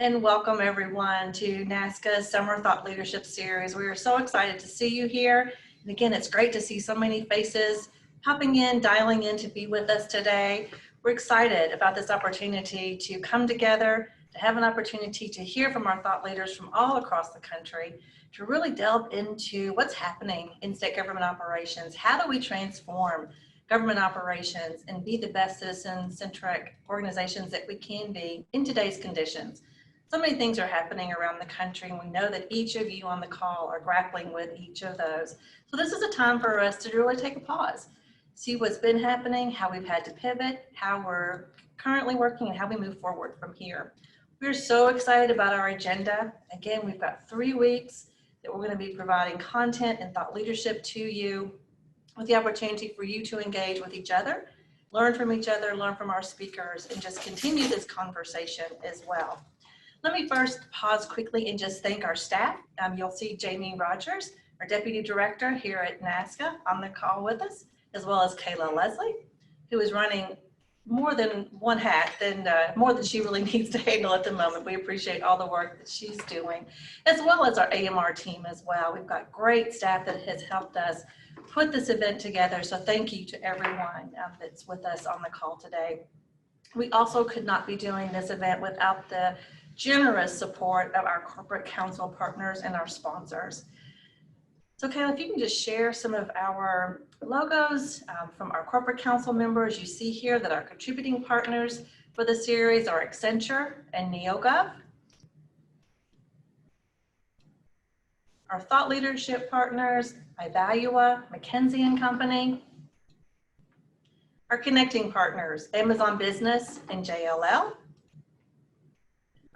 and welcome everyone to NASCA's Summer Thought Leadership Series. We are so excited to see you here. And again, it's great to see so many faces popping in, dialing in to be with us today. We're excited about this opportunity to come together, to have an opportunity to hear from our thought leaders from all across the country, to really delve into what's happening in state government operations. How do we transform government operations and be the best citizen-centric organizations that we can be in today's conditions? So many things are happening around the country, and we know that each of you on the call are grappling with each of those. So this is a time for us to really take a pause, see what's been happening, how we've had to pivot, how we're currently working, and how we move forward from here. We're so excited about our agenda. Again, we've got 3 weeks that we're going to be providing content and thought leadership to you, with the opportunity for you to engage with each other, learn from each other, learn from our speakers, and just continue this conversation as well. Let me first pause quickly and just thank our staff. You'll see Jamie Rogers, our Deputy Director here at NASCA, on the call with us, as well as Kayla Leslie, who is running more than one hat, more than she really needs to handle at the moment. We appreciate all the work that she's doing, as well as our AMR team as well. We've got great staff that has helped us put this event together. So thank you to everyone that's with us on the call today. We also could not be doing this event without the generous support of our corporate council partners and our sponsors. So Kayla, if you can just share some of our logos from our corporate council members. You see here that our contributing partners for the series are Accenture and NeoGov. Our thought leadership partners, Ivalua, McKinsey & Company. Our connecting partners, Amazon Business and JLL.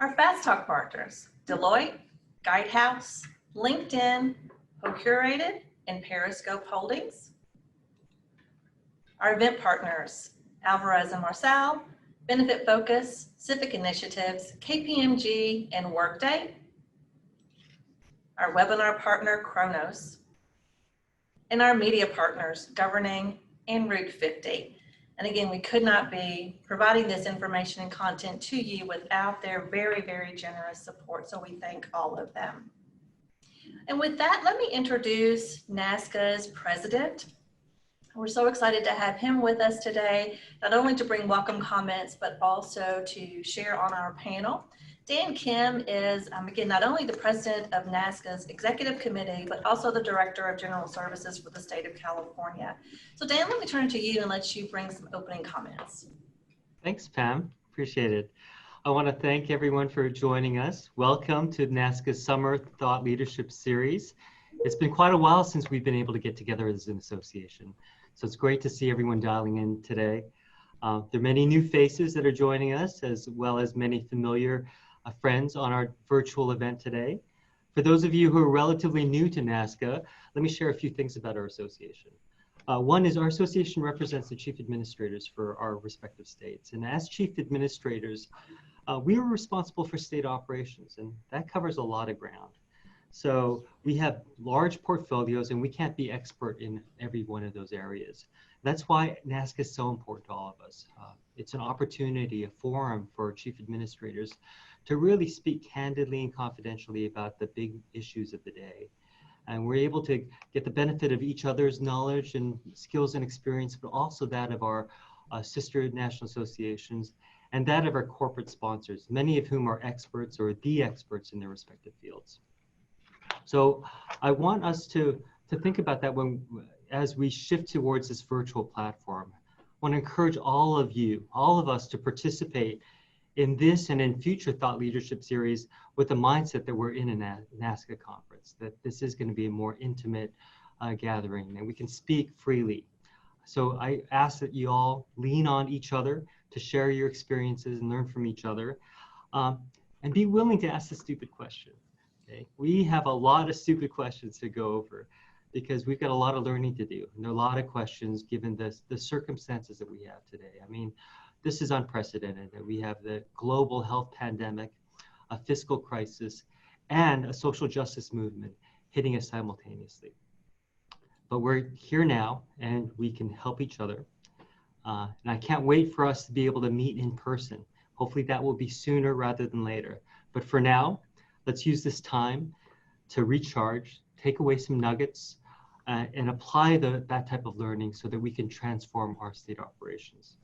Our Fast Talk partners, Deloitte, Guidehouse, LinkedIn, ProCurated, and Periscope Holdings. Our event partners, Alvarez & Marsal, Benefit Focus, Civic Initiatives, KPMG, and Workday. Our webinar partner, Kronos, and our media partners, Governing and Route 50. And again, we could not be providing this information and content to you without their very, very generous support. So we thank all of them. And with that, let me introduce NASCA's president. We're so excited to have him with us today, not only to bring welcome comments, but also to share on our panel. Dan Kim is, again, not only the president of NASCA's executive committee, but also the director of general services for the state of California. So Dan, let me turn to you and let you bring some opening comments. Thanks, Pam. Appreciate it. I want to thank everyone for joining us. Welcome to NASCA's Summer Thought Leadership Series. It's been quite a while since we've been able to get together as an association. So it's great to see everyone dialing in today. There are many new faces that are joining us, as well as many familiar friends on our virtual event today. For those of you who are relatively new to NASCA, let me share a few things about our association. One is our association represents the chief administrators for our respective states. And as chief administrators, we are responsible for state operations, and that covers a lot of ground. So we have large portfolios, and we can't be expert in every one of those areas. That's why NASCA is so important to all of us. It's an opportunity, a forum for chief administrators to really speak candidly and confidentially about the big issues of the day. And we're able to get the benefit of each other's knowledge and skills and experience, but also that of our sister national associations and that of our corporate sponsors, many of whom are experts or the experts in their respective fields. So I want us to think about that as we shift towards this virtual platform. I want to encourage all of you, all of us, to participate in this and in future thought leadership series with the mindset that we're in a NASCA conference, that this is going to be a more intimate gathering and we can speak freely. So I ask that you all lean on each other to share your experiences and learn from each other, and be willing to ask the stupid question. Okay? We have a lot of stupid questions to go over because we've got a lot of learning to do. And there are a lot of questions given the circumstances that we have today. I mean, this is unprecedented. We have the global health pandemic, a fiscal crisis, and a social justice movement hitting us simultaneously. But we're here now, and we can help each other. And I can't wait for us to be able to meet in person. Hopefully that will be sooner rather than later. But for now, let's use this time to recharge, take away some nuggets, and apply that type of learning so that we can transform our state operations.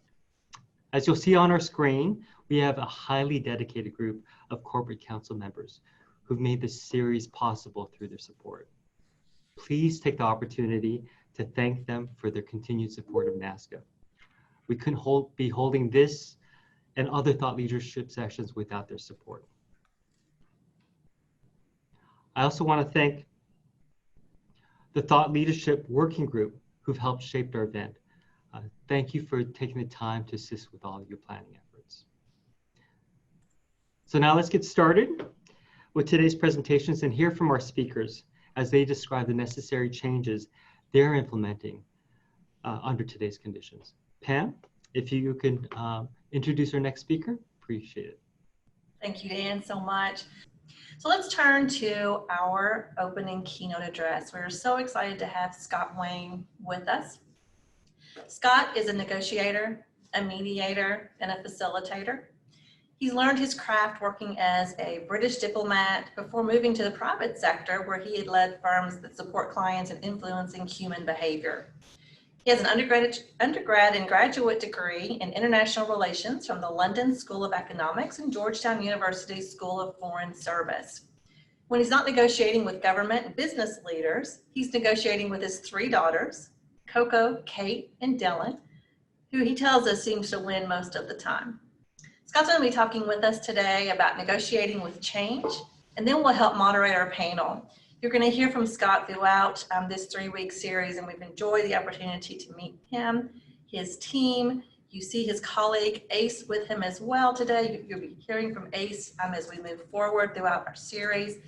As you'll see on our screen, we have a highly dedicated group of corporate council members who've made this series possible through their support. Please take the opportunity to thank them for their continued support of NASCA. We couldn't be holding this and other thought leadership sessions without their support. I also want to thank the Thought Leadership Working Group who've helped shape our event. Thank you for taking the time to assist with all of your planning efforts. So now let's get started with today's presentations and hear from our speakers as they describe the necessary changes they're implementing under today's conditions. Pam, if you can introduce our next speaker, appreciate it. Thank you, Dan, so much. So let's turn to our opening keynote address. We're so excited to have Scott Wayne with us. Scott is a negotiator, a mediator, and a facilitator. He's learned his craft working as a British diplomat before moving to the private sector, where he had led firms that support clients in influencing human behavior. He has an undergrad and graduate degree in international relations from the London School of Economics and Georgetown University School of Foreign Service. When he's not negotiating with government and business leaders, he's negotiating with his 3 daughters, Coco, Kate, and Dylan, who he tells us seems to win most of the time. Scott's going to be talking with us today about negotiating with change, and then we'll help moderate our panel. You're going to hear from Scott throughout this 3-week series, and we've enjoyed the opportunity to meet him, his team. You see his colleague Ace with him as well today. You'll be hearing from Ace as we move forward throughout our series.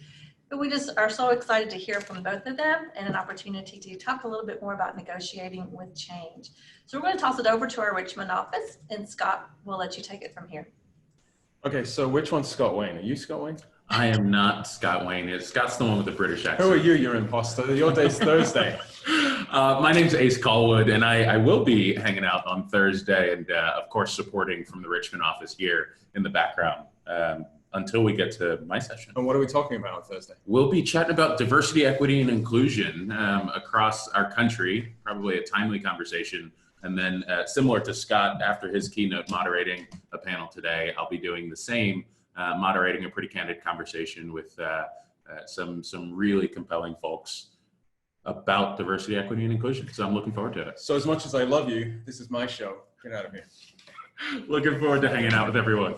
But we just are so excited to hear from both of them and an opportunity to talk a little bit more about negotiating with change. So we're going to toss it over to our Richmond office, and Scott, we'll let you take it from here. Okay, so which one's Scott Wayne? Are you Scott Wayne? I am not Scott Wayne. Scott's the one with the British accent. Who are you, you imposter? Your day's Thursday. My name's Ace Callwood, and I will be hanging out on Thursday and, of course, supporting from the Richmond office here in the background until we get to my session. And what are we talking about on Thursday? We'll be chatting about diversity, equity, and inclusion across our country, probably a timely conversation. And then similar to Scott, after his keynote moderating a panel today, I'll be doing the same, moderating a pretty candid conversation with some really compelling folks about diversity, equity, and inclusion. So I'm looking forward to it. So as much as I love you, this is my show. Get out of here. Looking forward to hanging out with everyone.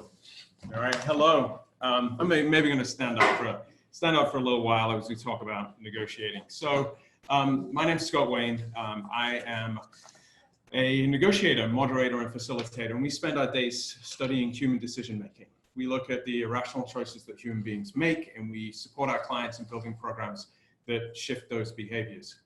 All right, hello. I'm maybe going to stand up for a little while as we talk about negotiating. So my name's Scott Wayne. I am a negotiator, moderator, and facilitator, and we spend our days studying human decision making. We look at the irrational choices that human beings make, and we support our clients in building programs that shift those behaviors.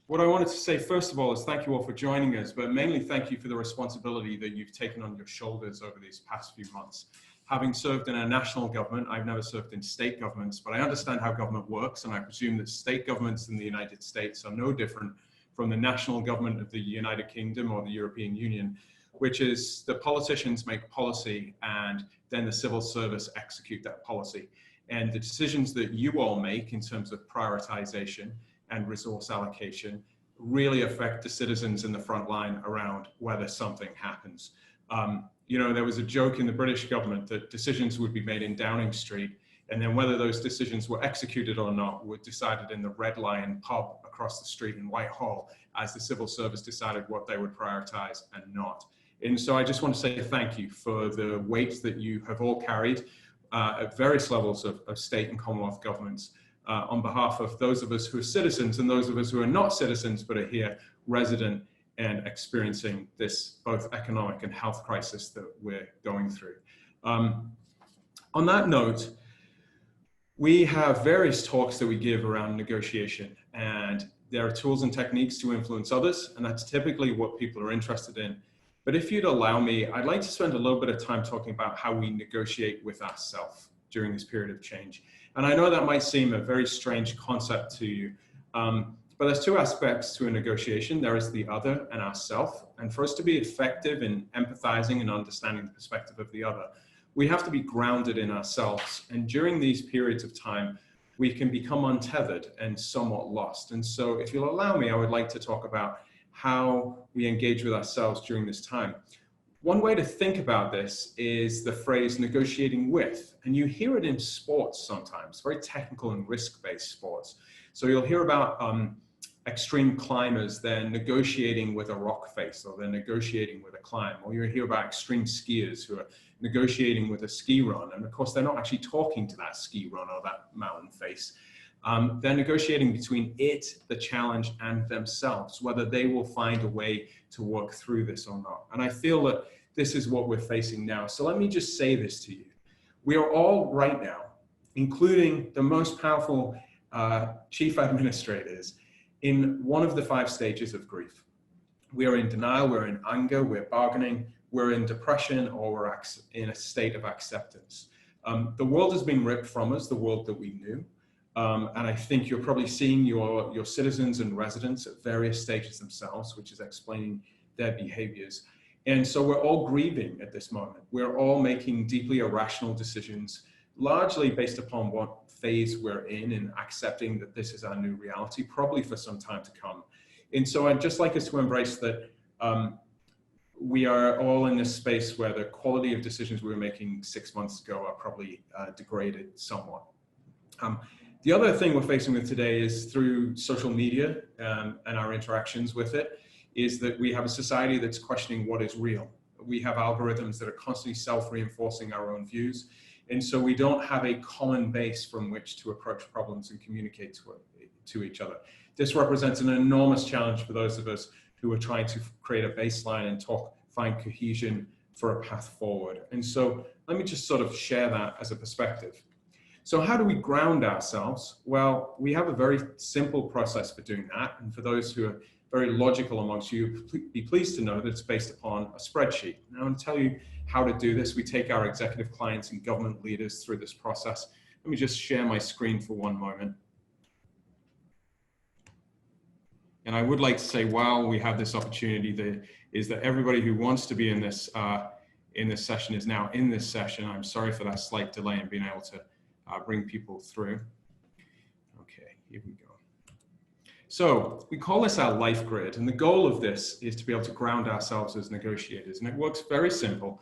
What I wanted to say, first of all, is thank you all for joining us, but mainly thank you for the responsibility that you've taken on your shoulders over these past few months. Having served in a national government, I've never served in state governments, but I understand how government works, and I presume that state governments in the United States are no different from the national government of the United Kingdom or the European Union, which is the politicians make policy and then the civil service execute that policy. And the decisions that you all make in terms of prioritization and resource allocation really affect the citizens in the front line around whether something happens. You know, there was a joke in the British government that decisions would be made in Downing Street, and then whether those decisions were executed or not were decided in the Red Lion pub across the street in Whitehall as the civil service decided what they would prioritize and not. And so I just want to say thank you for the weight that you have all carried at various levels of state and Commonwealth governments on behalf of those of us who are citizens and those of us who are not citizens but are here resident and experiencing this both economic and health crisis that we're going through. On that note, we have various talks that we give around negotiation, and there are tools and techniques to influence others, and that's typically what people are interested in. But if you'd allow me, I'd like to spend a little bit of time talking about how we negotiate with ourselves during this period of change. And I know that might seem a very strange concept to you, but there's 2 aspects to a negotiation. There is the other and ourself. And for us to be effective in empathizing and understanding the perspective of the other, we have to be grounded in ourselves. And during these periods of time, we can become untethered and somewhat lost. And so if you'll allow me, I would like to talk about how we engage with ourselves during this time. One way to think about this is the phrase negotiating with, and you hear it in sports sometimes, very technical and risk-based sports. So you'll hear about extreme climbers, they're negotiating with a rock face, or they're negotiating with a climb, or you hear about extreme skiers who are negotiating with a ski run. And of course, they're not actually talking to that ski run or that mountain face. They're negotiating between it, the challenge, and themselves, whether they will find a way to work through this or not. And I feel that this is what we're facing now. So let me just say this to you. We are all right now, including the most powerful chief administrators, in one of the 5 stages of grief. We are in denial, we're in anger, we're bargaining, we're in depression, or we're in a state of acceptance. The world has been ripped from us, the world that we knew. And I think you're probably seeing your citizens and residents at various stages themselves, which is explaining their behaviors. And so we're all grieving at this moment. We're all making deeply irrational decisions, largely based upon what phase we're in and accepting that this is our new reality, probably for some time to come. And so I'd just like us to embrace that we are all in this space where the quality of decisions we were making 6 months ago are probably degraded somewhat. The other thing we're facing with today is through social media and our interactions with it, is that we have a society that's questioning what is real. We have algorithms that are constantly self-reinforcing our own views. And so we don't have a common base from which to approach problems and communicate to each other. This represents an enormous challenge for those of us who are trying to create a baseline and find cohesion for a path forward. And so let me just sort of share that as a perspective. So how do we ground ourselves? Well, we have a very simple process for doing that. And for those who are very logical amongst you, be pleased to know that it's based upon a spreadsheet. Now, I'm going to tell you how to do this. We take our executive clients and government leaders through this process. Let me just share my screen for one moment. And I would like to say, while we have this opportunity, is that everybody who wants to be in this session is now in this session. I'm sorry for that slight delay in being able to bring people through. Okay, here we go. So we call this our life grid, and the goal of this is to be able to ground ourselves as negotiators, and it works very simple.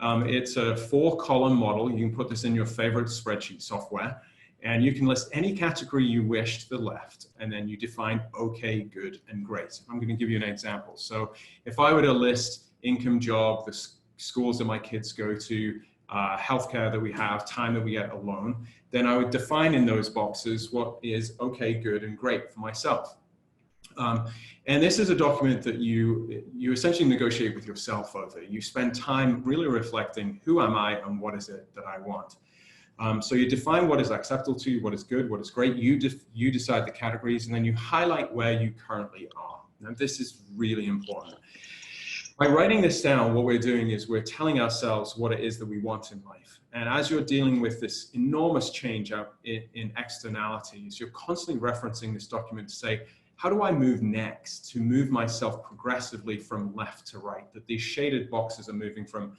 It's a 4-column model. You can put this in your favorite spreadsheet software, and you can list any category you wish to the left, and then you define okay, good, and great. I'm going to give you an example. So if I were to list income, job, the schools that my kids go to, healthcare that we have, time that we get alone, then I would define in those boxes what is okay, good, and great for myself. And this is a document that you essentially negotiate with yourself over. You spend time really reflecting, who am I and what is it that I want? So you define what is acceptable to you, what is good, what is great. You decide the categories, and then you highlight where you currently are. Now, this is really important. By writing this down, what we're doing is we're telling ourselves what it is that we want in life. And as you're dealing with this enormous change out in externalities, you're constantly referencing this document to say, how do I move next to move myself progressively from left to right? That these shaded boxes are moving from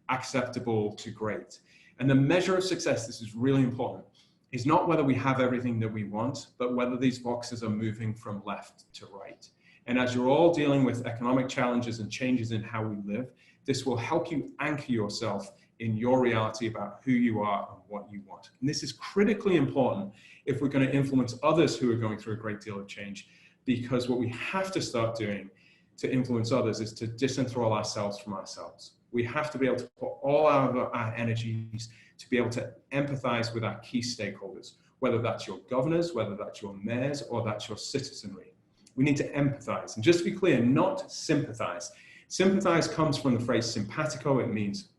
acceptable to great. And the measure of success, this is really important, is not whether we have everything that we want, but whether these boxes are moving from left to right. And as you're all dealing with economic challenges and changes in how we live, this will help you anchor yourself in your reality about who you are and what you want. And this is critically important if we're going to influence others who are going through a great deal of change, because what we have to start doing to influence others is to disenthrall ourselves from ourselves. We have to be able to put all our energies to be able to empathize with our key stakeholders, whether that's your governors, whether that's your mayors, or that's your citizenry. We need to empathize. And just to be clear, not sympathize. Sympathize comes from the phrase simpatico. It means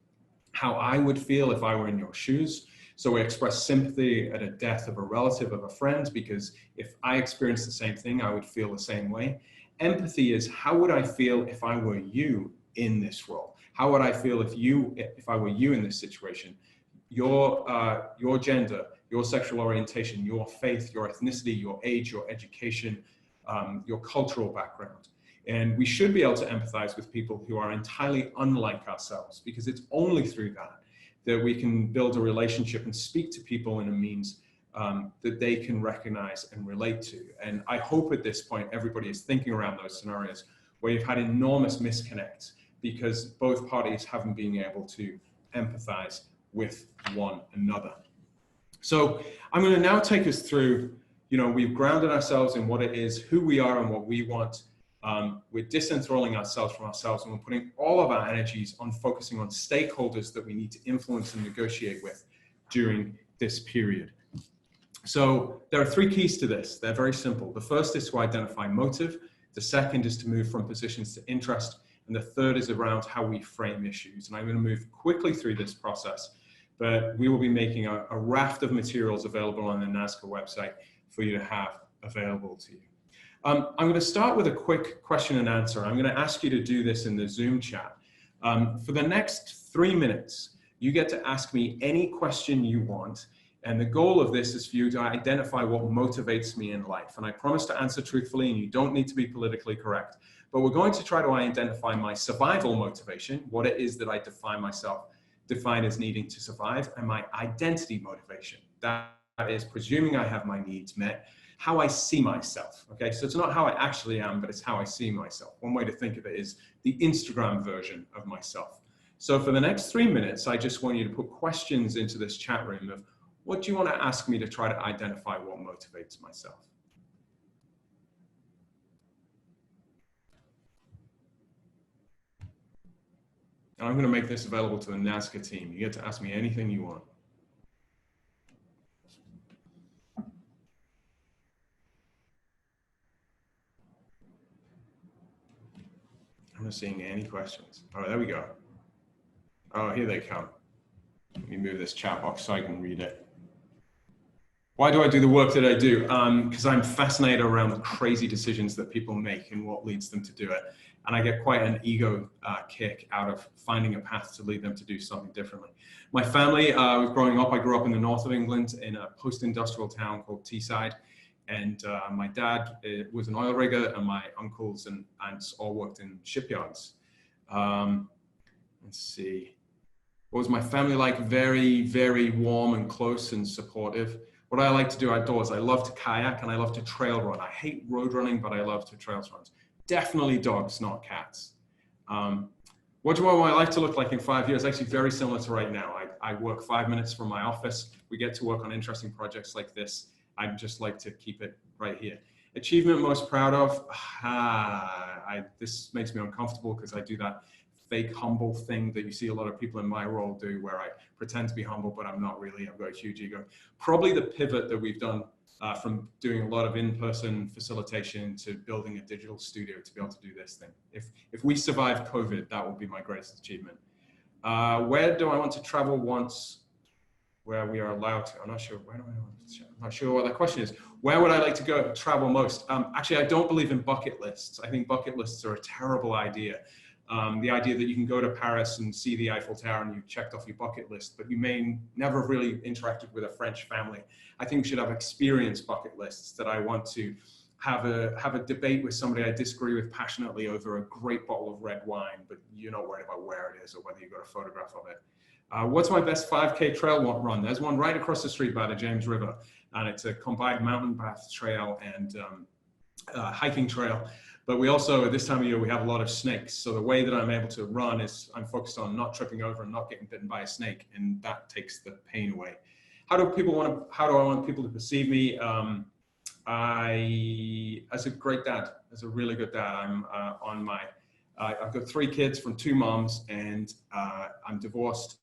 how I would feel if I were in your shoes. So we express sympathy at a death of a relative, of a friend, because if I experienced the same thing, I would feel the same way. Empathy is, how would I feel if I were you in this role? How would I feel if I were you in this situation? Your gender, your sexual orientation, your faith, your ethnicity, your age, your education, your cultural background. And we should be able to empathize with people who are entirely unlike ourselves, because it's only through that that we can build a relationship and speak to people in a means that they can recognize and relate to. And I hope at this point, everybody is thinking around those scenarios where you've had enormous misconnects because both parties haven't been able to empathize with one another. So I'm going to now take us through, we've grounded ourselves in what it is, who we are and what we want. We're disenthralling ourselves from ourselves, and we're putting all of our energies on focusing on stakeholders that we need to influence and negotiate with during this period. So there are three keys to this. They're very simple. The first is to identify motive. The second is to move from positions to interest. And the third is around how we frame issues. And I'm going to move quickly through this process, but we will be making a raft of materials available on the NASCA website for you to have available to you. I'm going to start with a quick question and answer. I'm going to ask you to do this in the Zoom chat. For the next 3 minutes, you get to ask me any question you want. And the goal of this is for you to identify what motivates me in life. And I promise to answer truthfully, and you don't need to be politically correct. But we're going to try to identify my survival motivation, what it is that I define as needing to survive, and my identity motivation. That is presuming I have my needs met, how I see myself. Okay, so it's not how I actually am, but it's how I see myself. One way to think of it is the Instagram version of myself. So for the next 3 minutes, I just want you to put questions into this chat room of, what do you want to ask me to try to identify what motivates myself? And I'm going to make this available to the NASCA team. You get to ask me anything you want. I'm not seeing any questions. All right, there we go. Oh, here they come. Let me move this chat box so I can read it. Why do I do the work that I do? Because I'm fascinated around the crazy decisions that people make and what leads them to do it. And I get quite an ego kick out of finding a path to lead them to do something differently. My family, growing up, I grew up in the north of England in a post-industrial town called Teesside. And my dad was an oil rigger, and my uncles and aunts all worked in shipyards. Let's see. What was my family like? Very, very warm and close and supportive. What I like to do outdoors, I love to kayak and I love to trail run. I hate road running, but I love to trail run. Definitely dogs, not cats. What do I want my life to look like in 5 years? Actually very similar to right now. I work 5 minutes from my office. We get to work on interesting projects like this. I'd just like to keep it right here. Achievement most proud of? This makes me uncomfortable because I do that fake humble thing that you see a lot of people in my role do, where I pretend to be humble, but I'm not really. I've got a huge ego. Probably the pivot that we've done from doing a lot of in-person facilitation to building a digital studio to be able to do this thing. If we survive COVID, that will be my greatest achievement. Where do I want to travel once where we are allowed to? I'm not sure. Where do I want to travel? I'm not sure what that question is. Where would I like to go travel most? Actually, I don't believe in bucket lists. I think bucket lists are a terrible idea. The idea that you can go to Paris and see the Eiffel Tower and you've checked off your bucket list, but you may never have really interacted with a French family. I think we should have experience bucket lists, that I want to have a debate with somebody I disagree with passionately over a great bottle of red wine, but you're not worried about where it is or whether you've got a photograph of it. What's my best 5K trail run? There's one right across the street by the James River, and it's a combined mountain path trail and hiking trail. But we also, at this time of year, we have a lot of snakes. So the way that I'm able to run is I'm focused on not tripping over and not getting bitten by a snake, and that takes the pain away. How do I want people to perceive me? As a great dad, as a really good dad. I've got 3 kids from 2 moms, and I'm divorced,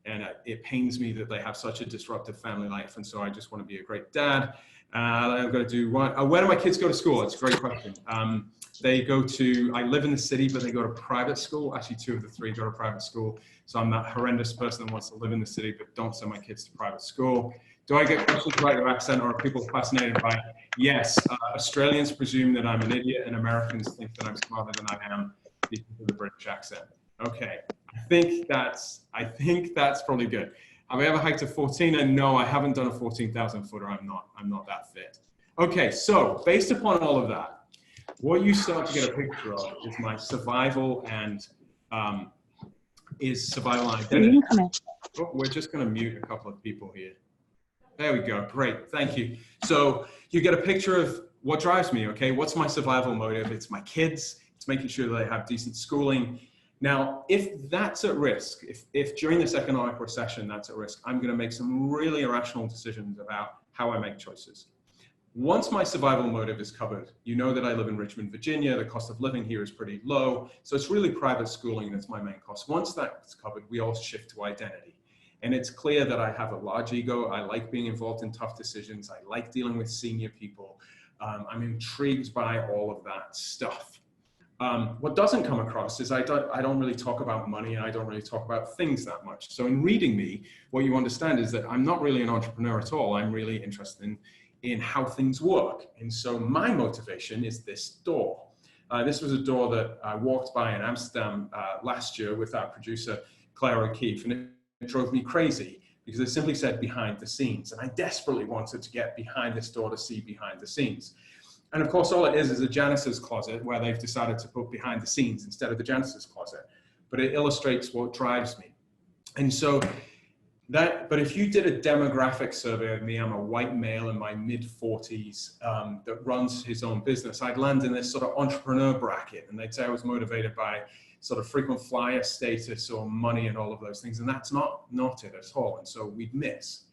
and it pains me that they have such a disruptive family life. And so I just want to be a great dad. I'm going to do one. Where do my kids go to school? That's a great question. I live in the city, but they go to private school. Actually, 2 of the 3 go to private school. So I'm that horrendous person that wants to live in the city, but don't send my kids to private school. Do I get questions about your accent, or are people fascinated by it? Yes. Australians presume that I'm an idiot, and Americans think that I'm smarter than I am because of the British accent. Okay. I think that's probably good. Have I ever hiked a 14er? No, I haven't done a 14,000 footer. I'm not that fit. Okay, so based upon all of that, what you start to get a picture of is my survival and is survival and You identity. can come in. Oh, we're just going to mute a couple of people here. There we go. Great. Thank you. So you get a picture of what drives me. Okay. What's my survival motive? It's my kids. It's making sure that they have decent schooling. Now, if that's at risk, if during this economic recession that's at risk, I'm going to make some really irrational decisions about how I make choices. Once my survival motive is covered, you know that I live in Richmond, Virginia. The cost of living here is pretty low. So it's really private schooling that's my main cost. Once that's covered, we all shift to identity. And it's clear that I have a large ego. I like being involved in tough decisions. I like dealing with senior people. I'm intrigued by all of that stuff. What doesn't come across is I don't really talk about money, and I don't really talk about things that much. So in reading me, what you understand is that I'm not really an entrepreneur at all. I'm really interested in how things work. And so my motivation is this door. This was a door that I walked by in Amsterdam last year with our producer, Claire O'Keefe, and it drove me crazy because it simply said behind the scenes. And I desperately wanted to get behind this door to see behind the scenes. And of course, all it is a janitor's closet where they've decided to put behind the scenes instead of the janitor's closet. But it illustrates what drives me. And so but if you did a demographic survey of me, I'm a white male in my mid-40s that runs his own business, I'd land in this sort of entrepreneur bracket. And they'd say I was motivated by sort of frequent flyer status or money and all of those things. And that's not it at all. And so we'd miss.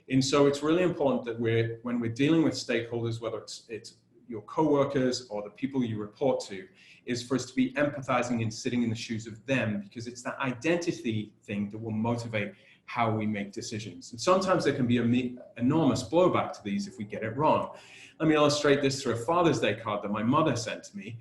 And so it's really important that when we're dealing with stakeholders, whether it's your coworkers or the people you report to, is for us to be empathizing and sitting in the shoes of them, because it's that identity thing that will motivate how we make decisions. And sometimes there can be enormous blowback to these if we get it wrong. Let me illustrate this through a Father's Day card that my mother sent to me.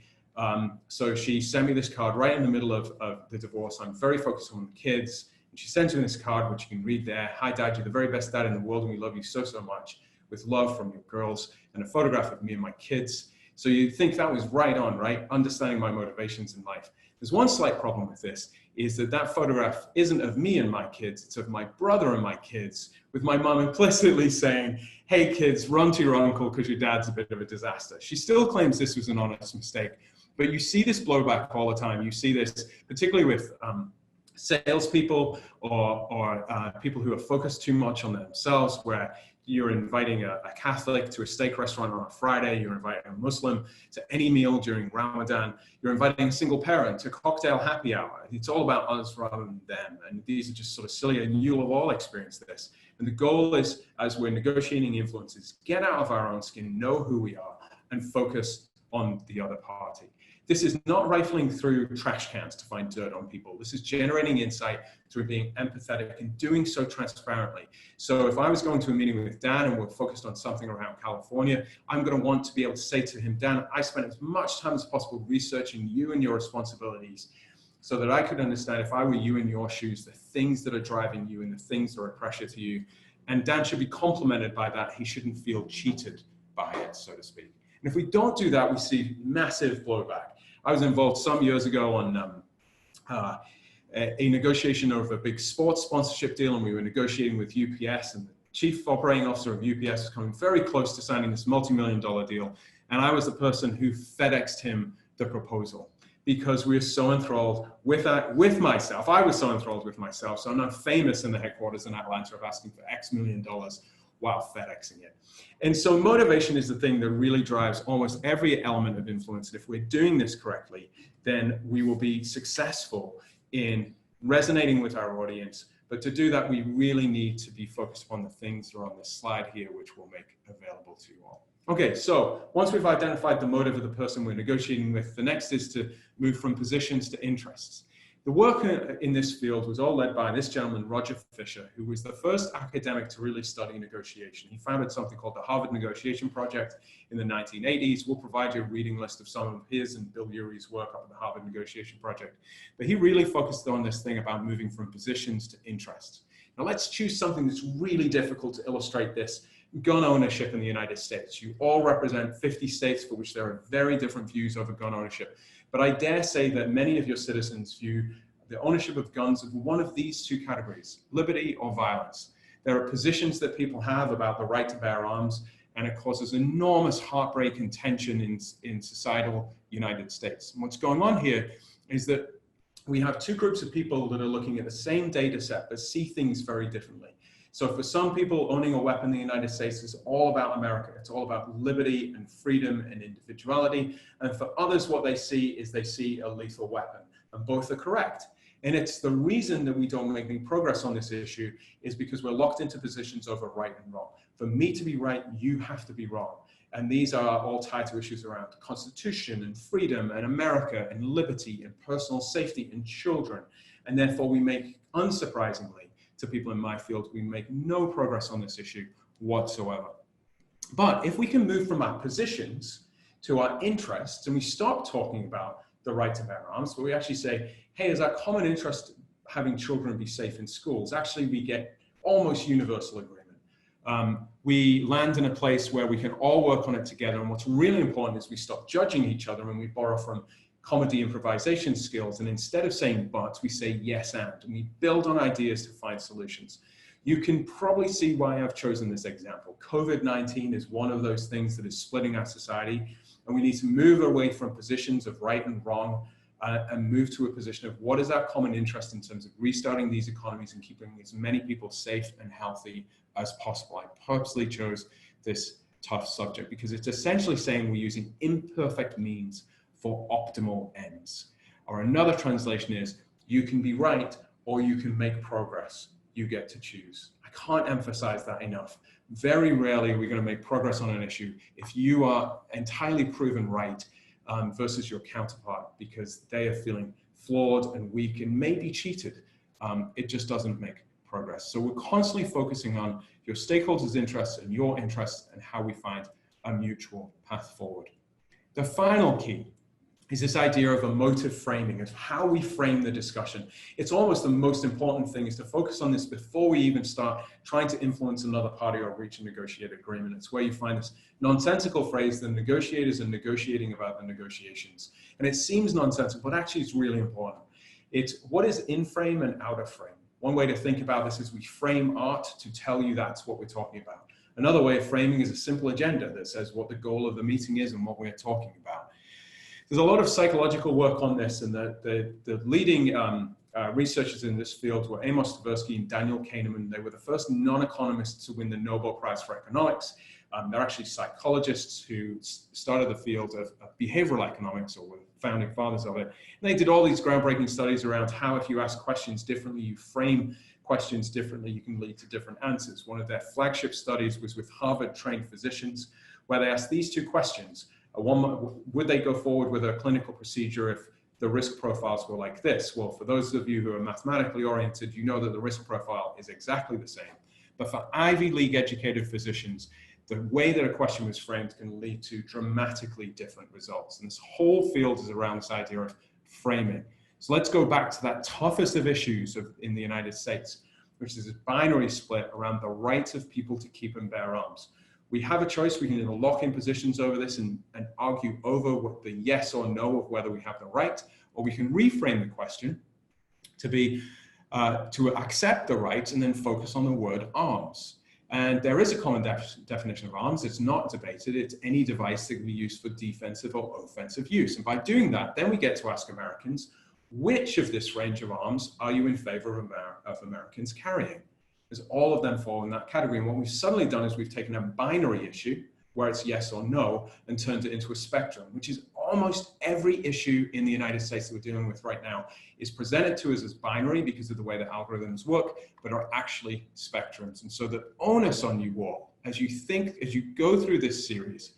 So she sent me this card right in the middle of the divorce. I'm very focused on the kids. And she sent me this card, which you can read there. Hi, Dad, you're the very best dad in the world, and we love you so, so much. With love from your girls, and a photograph of me and my kids. So you think that was right on, right? Understanding my motivations in life. There's one slight problem with this, is that photograph isn't of me and my kids, it's of my brother and my kids, with my mom implicitly saying, hey kids, run to your uncle because your dad's a bit of a disaster. She still claims this was an honest mistake, but you see this blowback all the time. You see this particularly with salespeople or people who are focused too much on themselves, where you're inviting a Catholic to a steak restaurant on a Friday, you're inviting a Muslim to any meal during Ramadan, you're inviting a single parent to cocktail happy hour. It's all about us rather than them. And these are just sort of silly, and you'll have all experienced this. And the goal is, as we're negotiating influences, get out of our own skin, know who we are, and focus on the other party. This is not rifling through trash cans to find dirt on people. This is generating insight through being empathetic and doing so transparently. So if I was going to a meeting with Dan and we're focused on something around California, I'm going to want to be able to say to him, Dan, I spent as much time as possible researching you and your responsibilities so that I could understand, if I were you in your shoes, the things that are driving you and the things that are a pressure to you. And Dan should be complimented by that. He shouldn't feel cheated by it, so to speak. And if we don't do that, we see massive blowback. I was involved some years ago on a negotiation over a big sports sponsorship deal, and we were negotiating with UPS, and the chief operating officer of UPS was coming very close to signing this multi-million-dollar deal. And I was the person who FedExed him the proposal because we were so enthralled with myself. I was so enthralled with myself. So I'm not famous in the headquarters in Atlanta of asking for X million dollars while FedExing it. And so motivation is the thing that really drives almost every element of influence. And if we're doing this correctly, then we will be successful in resonating with our audience. But to do that, we really need to be focused upon the things that are on this slide here, which we'll make available to you all. Okay, so once we've identified the motive of the person we're negotiating with, the next is to move from positions to interests. The work in this field was all led by this gentleman, Roger Fisher, who was the first academic to really study negotiation. He founded something called the Harvard Negotiation Project in the 1980s. We'll provide you a reading list of some of his and Bill Urey's work up at the Harvard Negotiation Project. But he really focused on this thing about moving from positions to interests. Now let's choose something that's really difficult to illustrate this. Gun ownership in the United States. You all represent 50 states for which there are very different views over gun ownership. But I dare say that many of your citizens view the ownership of guns as one of these two categories, liberty or violence. There are positions that people have about the right to bear arms, and it causes enormous heartbreak and tension in societal United States. And what's going on here is that we have two groups of people that are looking at the same data set but see things very differently. So for some people, owning a weapon in the United States is all about America. It's all about liberty and freedom and individuality. And for others, what they see is they see a lethal weapon. And both are correct. And it's the reason that we don't make any progress on this issue is because we're locked into positions over right and wrong. For me to be right, you have to be wrong. And these are all tied to issues around the Constitution and freedom and America and liberty and personal safety and children. And therefore we make, unsurprisingly, to people in my field, we make no progress on this issue whatsoever. But if we can move from our positions to our interests and we stop talking about the right to bear arms, but we actually say, hey, is our common interest having children be safe in schools? Actually, we get almost universal agreement. We land in a place where we can all work on it together. And what's really important is we stop judging each other and we borrow from comedy improvisation skills. And instead of saying but, we say yes and we build on ideas to find solutions. You can probably see why I've chosen this example. COVID-19 is one of those things that is splitting our society. And we need to move away from positions of right and wrong and move to a position of what is our common interest in terms of restarting these economies and keeping as many people safe and healthy as possible. I purposely chose this tough subject because it's essentially saying we're using imperfect means for optimal ends. Or another translation is, you can be right or you can make progress. You get to choose. I can't emphasize that enough. Very rarely are we going to make progress on an issue if you are entirely proven right versus your counterpart because they are feeling flawed and weak and maybe cheated. It just doesn't make progress. So we're constantly focusing on your stakeholders' interests and your interests and how we find a mutual path forward. The final key is this idea of emotive framing, of how we frame the discussion. It's almost the most important thing is to focus on this before we even start trying to influence another party or reach a negotiated agreement. It's where you find this nonsensical phrase, the negotiators are negotiating about the negotiations. And it seems nonsensical, but actually it's really important. It's what is in frame and out of frame. One way to think about this is we frame art to tell you that's what we're talking about. Another way of framing is a simple agenda that says what the goal of the meeting is and what we're talking about. There's a lot of psychological work on this, and the leading researchers in this field were Amos Tversky and Daniel Kahneman. They were the first non-economists to win the Nobel Prize for Economics. They're actually psychologists who started the field of behavioral economics, or were founding fathers of it. And they did all these groundbreaking studies around how if you ask questions differently, you frame questions differently, you can lead to different answers. One of their flagship studies was with Harvard-trained physicians, where they asked these two questions. Would they go forward with a clinical procedure if the risk profiles were like this? Well, for those of you who are mathematically oriented, you know that the risk profile is exactly the same. But for Ivy League educated physicians, the way that a question was framed can lead to dramatically different results. And this whole field is around this idea of framing. So let's go back to that toughest of issues in the United States, which is a binary split around the rights of people to keep and bear arms. We have a choice. We can either lock in positions over this and argue over what the yes or no of whether we have the right, or we can reframe the question to be to accept the right and then focus on the word arms. And there is a common definition of arms. It's not debated. It's any device that can be used for defensive or offensive use. And by doing that, then we get to ask Americans, which of this range of arms are you in favor of Americans carrying? Because all of them fall in that category. And what we've suddenly done is we've taken a binary issue where it's yes or no and turned it into a spectrum, which is almost every issue in the United States that we're dealing with right now is presented to us as binary because of the way that algorithms work, but are actually spectrums. And so the onus on you all, as you go through this series,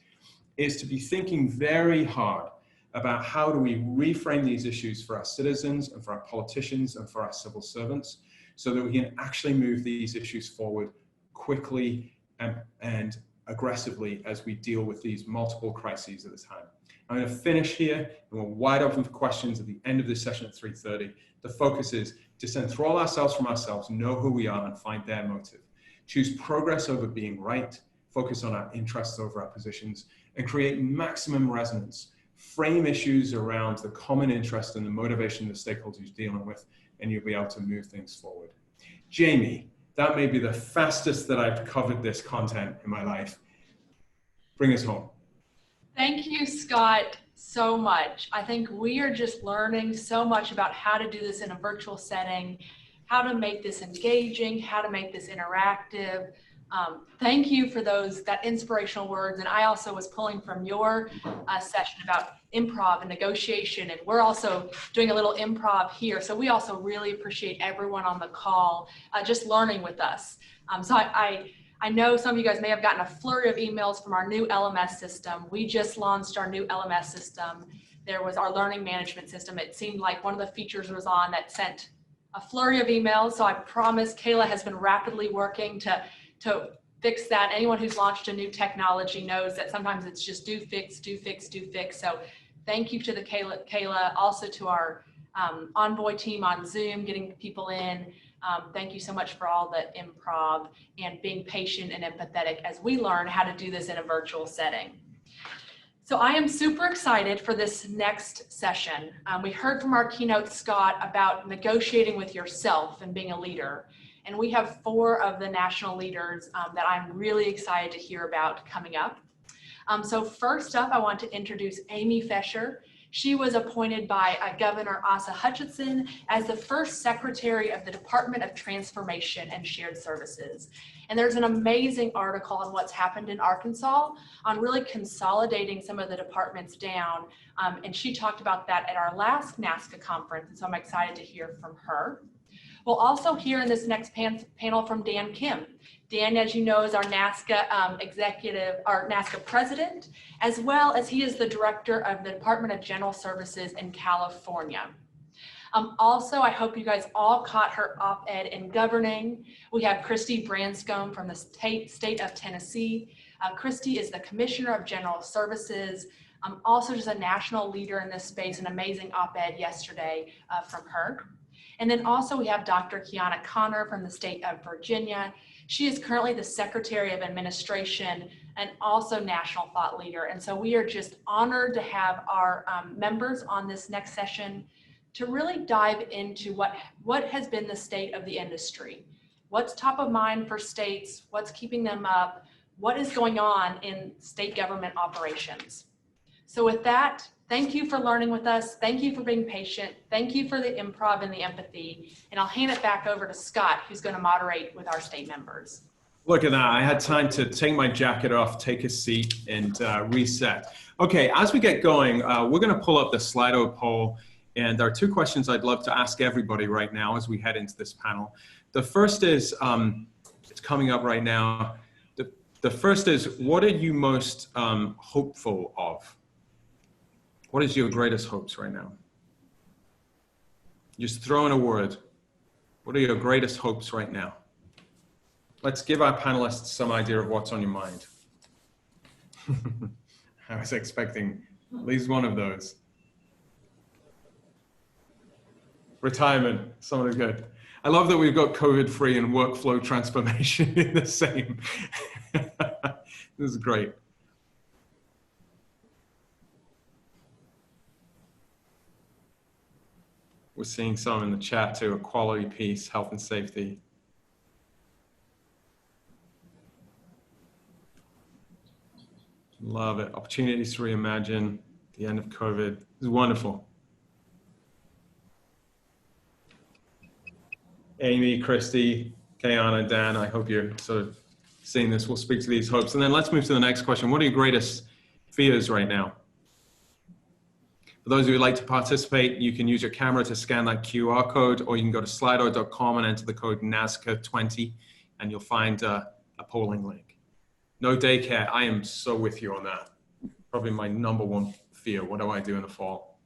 is to be thinking very hard about how do we reframe these issues for our citizens and for our politicians and for our civil servants, so that we can actually move these issues forward quickly and aggressively as we deal with these multiple crises at a time. I'm going to finish here, and we're wide open for questions at the end of this session at 3:30. The focus is disenthrall ourselves from ourselves, know who we are, and find their motive. Choose progress over being right, focus on our interests over our positions, and create maximum resonance. Frame issues around the common interest and the motivation the stakeholders you're dealing with, and you'll be able to move things forward. Jamie, that may be the fastest that I've covered this content in my life. Bring us home. Thank you, Scott. so much. I think we are just learning so much about how to do this in a virtual setting, how to make this engaging, how to make this interactive. Thank you for that inspirational words. And I also was pulling from your session about improv and negotiation, and we're also doing a little improv here. So we also really appreciate everyone on the call just learning with us. So I know some of you guys may have gotten a flurry of emails from our new LMS system. We just launched our new LMS system. There was our learning management system. It seemed like one of the features was on that sent a flurry of emails. So I promise Kayla has been rapidly working to fix that. Anyone who's launched a new technology knows that sometimes it's just do fix. So thank you to the Kayla, also to our Envoy team on Zoom, getting people in. Thank you so much for all the improv and being patient and empathetic as we learn how to do this in a virtual setting. So I am super excited for this next session. We heard from our keynote, Scott, about negotiating with yourself and being a leader. And we have 4 of the national leaders that I'm really excited to hear about coming up. So first up, I want to introduce Amy Fesher. She was appointed by Governor Asa Hutchinson as the first Secretary of the Department of Transformation and Shared Services. And there's an amazing article on what's happened in Arkansas on really consolidating some of the departments down. And she talked about that at our last NASCA conference. And so I'm excited to hear from her. We'll also hear in this next panel from Dan Kim. Dan, as you know, is our NASCA our NASCA president, as well as he is the director of the Department of General Services in California. Also, I hope you guys all caught her op-ed in governing. We have Christy Branscombe from the state of Tennessee. Christy is the Commissioner of General Services, also just a national leader in this space, an amazing op-ed yesterday from her. And then also we have Dr. Kiana Connor from the state of Virginia. She is currently the Secretary of Administration and also national thought leader. And so we are just honored to have our members on this next session to really dive into what has been the state of the industry. What's top of mind for states? What's keeping them up? What is going on in state government operations? So with that, thank you for learning with us. Thank you for being patient. Thank you for the improv and the empathy. And I'll hand it back over to Scott, who's going to moderate with our state members. Look at that. I had time to take my jacket off, take a seat, and reset. Okay, as we get going, we're going to pull up the Slido poll. And there are 2 questions I'd love to ask everybody right now as we head into this panel. The first is, it's coming up right now. The first is, what are you most hopeful of? What is your greatest hopes right now? Just throw in a word. What are your greatest hopes right now? Let's give our panelists some idea of what's on your mind. I was expecting at least one of those. Retirement, someone good. I love that we've got COVID-free and workflow transformation in the same. This is great. We're seeing some in the chat too, equality, peace, health and safety. Love it. Opportunities to reimagine the end of COVID. It's wonderful. Amy, Christy, Kayana, Dan, I hope you're sort of seeing this. We'll speak to these hopes. And then let's move to the next question. What are your greatest fears right now? For those of you who'd like to participate, you can use your camera to scan that QR code, or you can go to slido.com and enter the code NASCA20, and you'll find a polling link. No daycare. I am so with you on that. Probably my #1 fear. What do I do in the fall?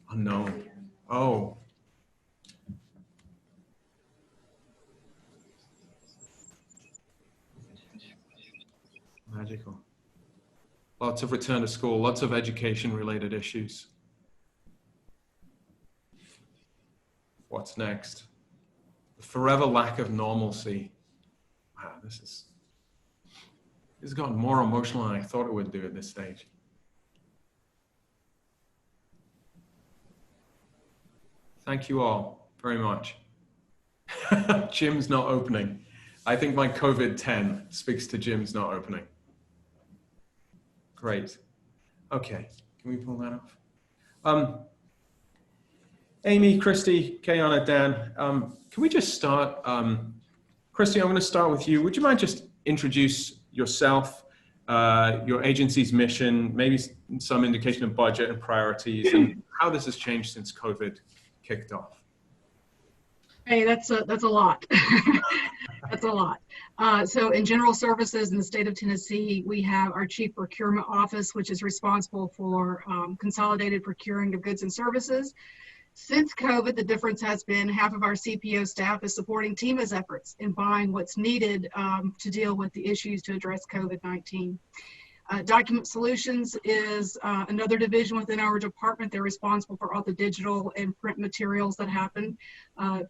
Unknown. Oh. Magical. Lots of return to school, lots of education-related issues. What's next? The forever lack of normalcy. Wow, this has gotten more emotional than I thought it would do at this stage. Thank you all very much. Gym's not opening. I think my COVID-10 speaks to gyms not opening. Great. Okay. Can we pull that off? Amy, Christy, Kayana, Dan, can we just start? Christy, I'm going to start with you. Would you mind just introduce yourself, your agency's mission, maybe some indication of budget and priorities, and how this has changed since COVID kicked off? Hey, that's a lot. That's a lot. So in general services in the state of Tennessee, we have our Chief Procurement Office, which is responsible for consolidated procuring of goods and services. Since COVID, the difference has been half of our CPO staff is supporting TEMA's efforts in buying what's needed to deal with the issues to address COVID-19. Document Solutions is another division within our department. They're responsible for all the digital and print materials that happen,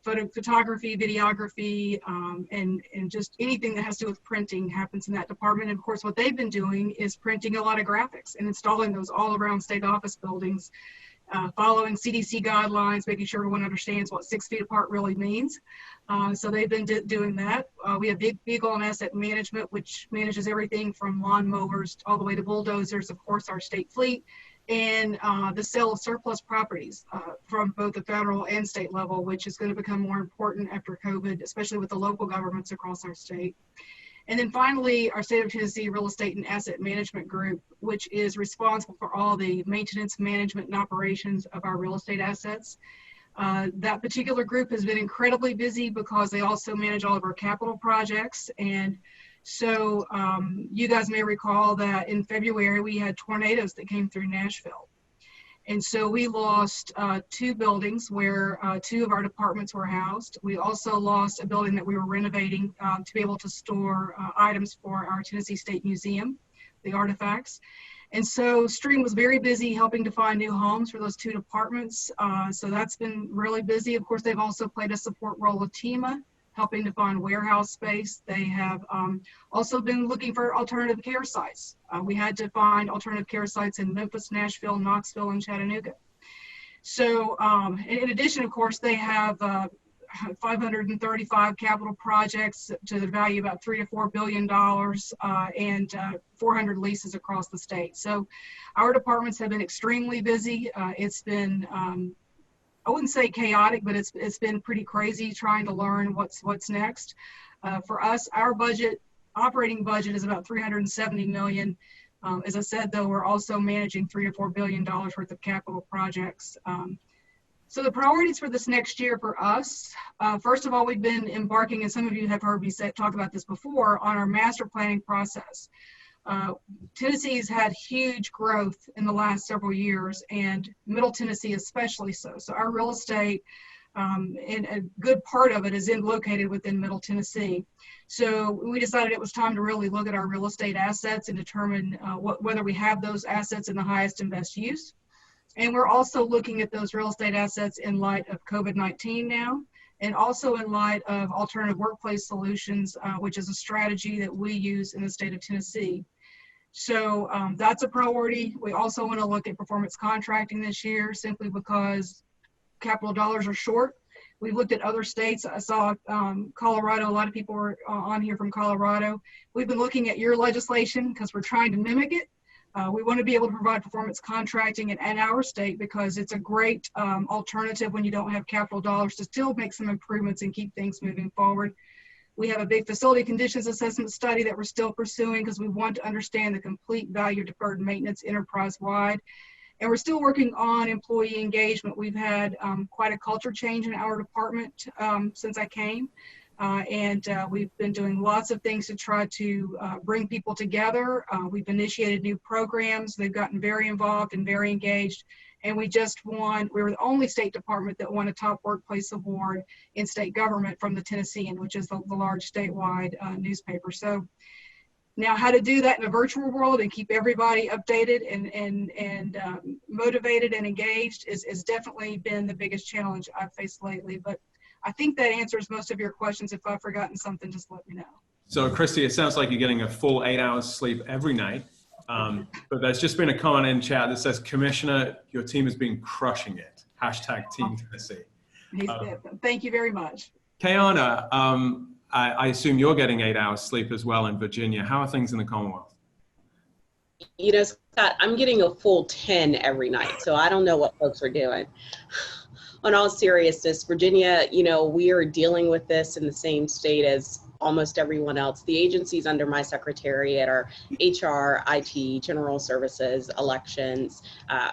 photography, videography, and just anything that has to do with printing happens in that department. And of course, what they've been doing is printing a lot of graphics and installing those all around state office buildings, following CDC guidelines, making sure everyone understands what 6 feet apart really means. So they've been doing that. We have Big Beagle and Asset Management, which manages everything from lawn mowers all the way to bulldozers, of course, our state fleet, and the sale of surplus properties from both the federal and state level, which is going to become more important after COVID, especially with the local governments across our state. And then finally, our State of Tennessee Real Estate and Asset Management Group, which is responsible for all the maintenance, management, and operations of our real estate assets. That particular group has been incredibly busy because they also manage all of our capital projects. And so you guys may recall that in February, we had tornadoes that came through Nashville. And so we lost 2 buildings where 2 of our departments were housed. We also lost a building that we were renovating to be able to store items for our Tennessee State Museum, the artifacts. And so Stream was very busy helping to find new homes for those 2 departments. So that's been really busy. Of course, they've also played a support role with TEMA, helping to find warehouse space. They have also been looking for alternative care sites. We had to find alternative care sites in Memphis, Nashville, Knoxville, and Chattanooga. So in addition, of course, they have 535 capital projects to the value of about $3 to $4 billion and 400 leases across the state. So our departments have been extremely busy. It's been I wouldn't say chaotic, but it's been pretty crazy trying to learn what's next. For us, our operating budget is about $370 million. As I said, though, we're also managing $3 to $4 billion worth of capital projects. So the priorities for this next year for us, first of all, we've been embarking, and some of you have heard me talk about this before, on our master planning process. Tennessee's had huge growth in the last several years, and Middle Tennessee especially so. So our real estate, and a good part of it is located within Middle Tennessee. So we decided it was time to really look at our real estate assets and determine whether we have those assets in the highest and best use. And we're also looking at those real estate assets in light of COVID-19 now, and also in light of alternative workplace solutions, which is a strategy that we use in the state of Tennessee. So that's a priority. We also want to look at performance contracting this year, simply because capital dollars are short. We've looked at other states. I saw Colorado, a lot of people were on here from Colorado. We've been looking at your legislation because we're trying to mimic it. We want to be able to provide performance contracting in our state because it's a great alternative when you don't have capital dollars to still make some improvements and keep things moving forward. We have a big facility conditions assessment study that we're still pursuing because we want to understand the complete value of deferred maintenance enterprise-wide. And we're still working on employee engagement. We've had quite a culture change in our department since I came. We've been doing lots of things to try to bring people together. We've initiated new programs. They've gotten very involved and very engaged. And we were the only state department that won a top workplace award in state government from the Tennessean, which is the large statewide newspaper. So now how to do that in a virtual world and keep everybody updated and motivated and engaged is definitely been the biggest challenge I've faced lately. But I think that answers most of your questions. If I've forgotten something, just let me know. So Christy, it sounds like you're getting a full 8 hours sleep every night. But there's just been a comment in chat that says, Commissioner, your team has been crushing it. # Team Tennessee. Thank you very much. Kayana, I assume you're getting 8 hours sleep as well in Virginia. How are things in the Commonwealth? You know, Scott, I'm getting a full 10 every night, so I don't know what folks are doing. On all seriousness, Virginia, you know, we are dealing with this in the same state as almost everyone else. The agencies under my secretariat are HR, IT, General Services, Elections.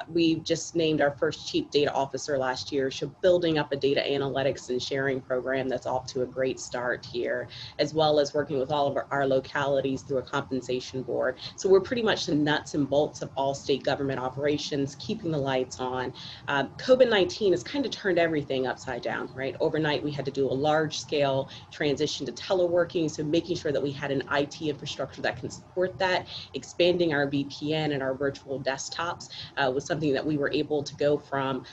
We just named our first Chief Data Officer last year, so building up a data analytics and sharing program that's off to a great start here, as well as working with all of our localities through a compensation board. So we're pretty much the nuts and bolts of all state government operations, keeping the lights on. COVID-19 has kind of turned everything upside down, right? Overnight, we had to do a large scale transition to teleworking. So making sure that we had an IT infrastructure that can support that, expanding our VPN and our virtual desktops was something that we were able to go from,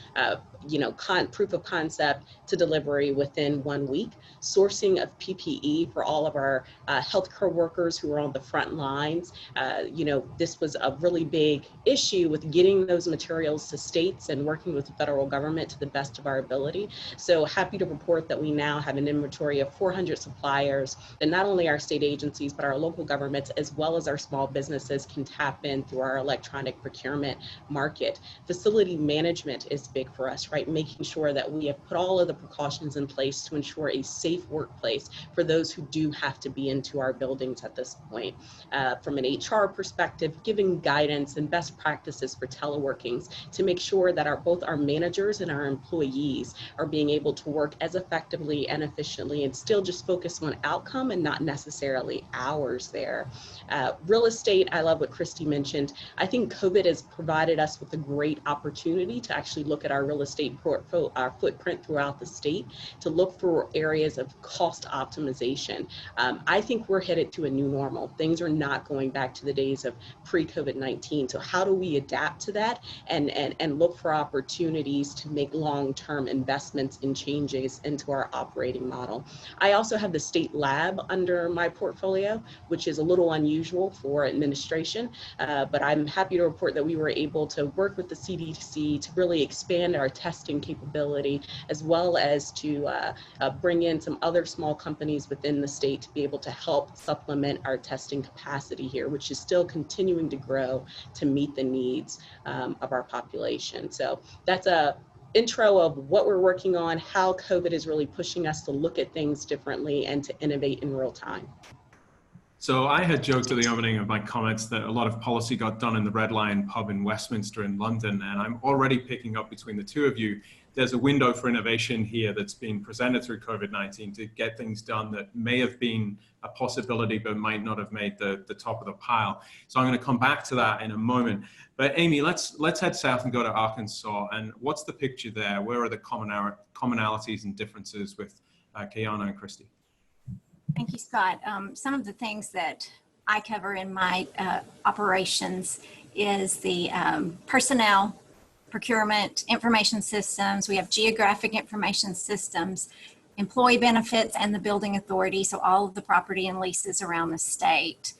proof of concept to delivery within 1 week. Sourcing of PPE for all of our healthcare workers who are on the front lines. This was a really big issue with getting those materials to states and working with the federal government to the best of our ability. So happy to report that we now have an inventory of 400 suppliers that not only our state agencies, but our local governments, as well as our small businesses, can tap in through our electronic procurement market. Facility management is big for us, right? Making sure that we have put all of the precautions in place to ensure a safe workplace for those who do have to be into our buildings at this point. From an HR perspective, giving guidance and best practices for teleworkings to make sure that both our managers and our employees are being able to work as effectively and efficiently and still just focus on outcome and not necessarily hours there. Real estate, I love what Christy mentioned. I think COVID has provided us with a great opportunity to actually look at our real estate portfolio, our footprint throughout the state, to look for areas of cost optimization. I think we're headed to a new normal. Things are not going back to the days of pre-COVID-19. So how do we adapt to that and look for opportunities to make long-term investments and changes into our operating model? I also have the state lab under my portfolio, which is a little unusual for administration, but I'm happy to report that we were able to work with the CDC to really expand our testing capability, as well as to bring in some other small companies within the state to be able to help supplement our testing capacity here, which is still continuing to grow to meet the needs of our population. So that's a intro of what we're working on, how COVID is really pushing us to look at things differently and to innovate in real time. So I had joked at the opening of my comments that a lot of policy got done in the Red Lion pub in Westminster in London, and I'm already picking up between the two of you. There's a window for innovation here that's been presented through COVID-19 to get things done that may have been a possibility but might not have made the top of the pile. So I'm going to come back to that in a moment. But Amy, let's head south and go to Arkansas. And what's the picture there? Where are the commonalities and differences with Kayana and Christy? Thank you, Scott. Some of the things that I cover in my operations is the personnel, procurement, information systems. We have geographic information systems, employee benefits, and the building authority, so all of the property and leases around the state.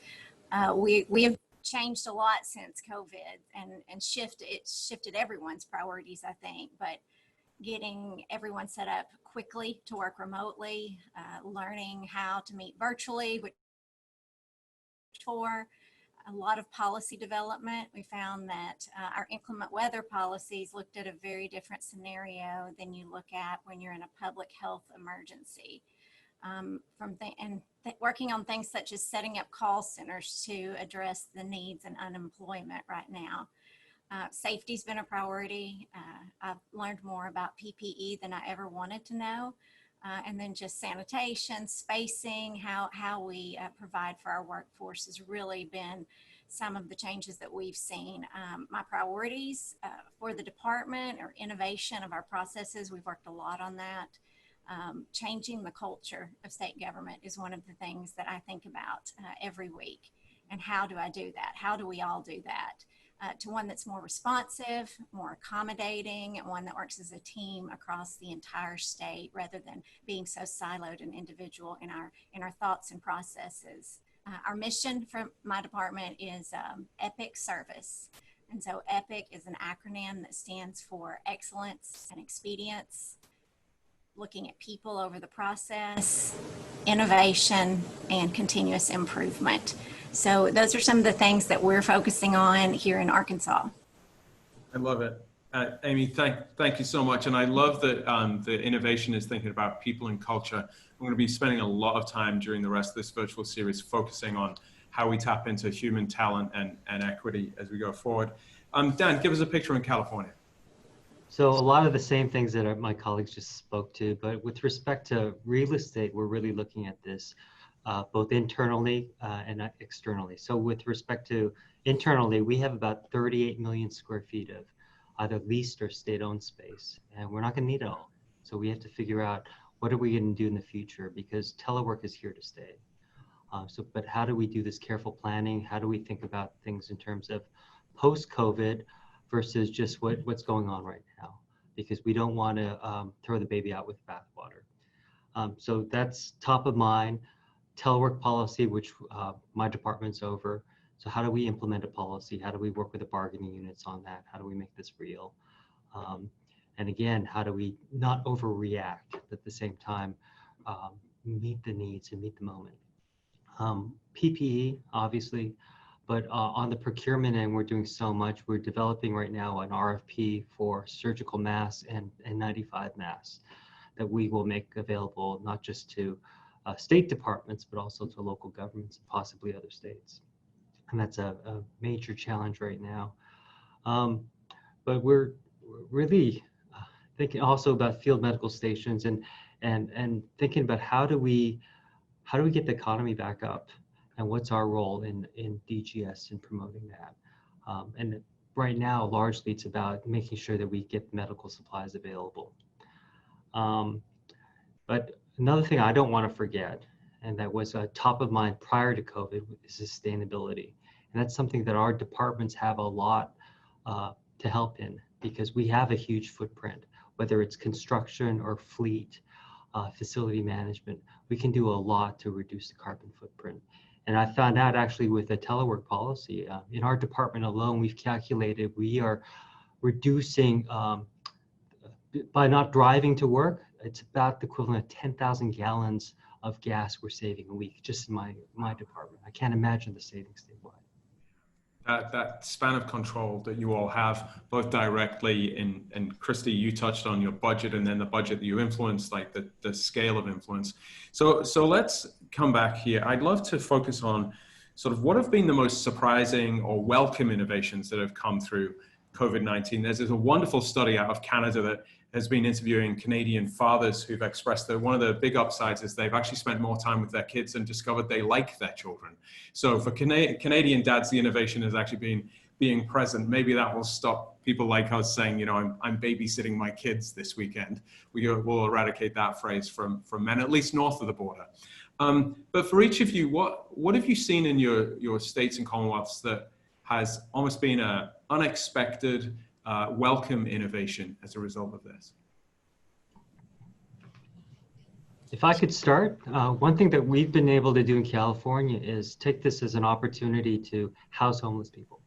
We have changed a lot since COVID and it shifted everyone's priorities, I think, but getting everyone set up quickly to work remotely, learning how to meet virtually, which for a lot of policy development. We found that our inclement weather policies looked at a very different scenario than you look at when you're in a public health emergency. Working on things such as setting up call centers to address the needs and unemployment right now. Safety's been a priority. I've learned more about PPE than I ever wanted to know. And then just sanitation, spacing, how we provide for our workforce has really been some of the changes that we've seen. My priorities for the department are innovation of our processes. We've worked a lot on that. Changing the culture of state government is one of the things that I think about every week. And how do I do that? How do we all do that? To one that's more responsive, more accommodating, and one that works as a team across the entire state rather than being so siloed and individual in our thoughts and processes. Our mission for my department is EPIC service. And so EPIC is an acronym that stands for excellence and expedience, looking at people over the process, innovation, and continuous improvement. So those are some of the things that we're focusing on here in Arkansas. I love it. Amy, thank you so much. And I love that the innovation is thinking about people and culture. I'm going to be spending a lot of time during the rest of this virtual series focusing on how we tap into human talent and equity as we go forward. Dan, give us a picture in California. So a lot of the same things that my colleagues just spoke to, but with respect to real estate, we're really looking at this both internally and externally. So with respect to internally, we have about 38 million square feet of either leased or state-owned space, and we're not going to need it all. So we have to figure out what are we going to do in the future, because telework is here to stay. But how do we do this careful planning? How do we think about things in terms of post-COVID versus just what's going on right now? Because we don't want to throw the baby out with the bathwater. So that's top of mind. Telework policy, which my department's over. So how do we implement a policy? How do we work with the bargaining units on that? How do we make this real? And again, how do we not overreact, but at the same time meet the needs and meet the moment? PPE, obviously, but on the procurement end, we're doing so much. We're developing right now an RFP for surgical masks and N95 masks that we will make available not just to state departments, but also to local governments and possibly other states. And that's a major challenge right now. But we're really thinking also about field medical stations and thinking about how do we get the economy back up, and what's our role in DGS in promoting that. And right now, largely it's about making sure that we get medical supplies available. But another thing I don't want to forget, and that was top of mind prior to COVID, is sustainability. And that's something that our departments have a lot to help in, because we have a huge footprint, whether it's construction or fleet, facility management. We can do a lot to reduce the carbon footprint. And I found out actually with the telework policy, in our department alone, we've calculated we are reducing, by not driving to work, it's about the equivalent of 10,000 gallons of gas we're saving a week, just in my department. I can't imagine the savings statewide. That span of control that you all have, both directly and Christy, you touched on your budget, and then the budget that you influence, like the scale of influence. So let's come back here. I'd love to focus on sort of what have been the most surprising or welcome innovations that have come through COVID-19. There's a wonderful study out of Canada that has been interviewing Canadian fathers who've expressed that one of the big upsides is they've actually spent more time with their kids and discovered they like their children. So for Canadian dads, the innovation has actually been being present. Maybe that will stop people like us saying, you know, I'm babysitting my kids this weekend. We'll eradicate that phrase from men, at least north of the border. But for each of you, what have you seen in your states and commonwealths that has almost been an unexpected welcome innovation as a result of this? If I could start, one thing that we've been able to do in California is take this as an opportunity to house homeless people.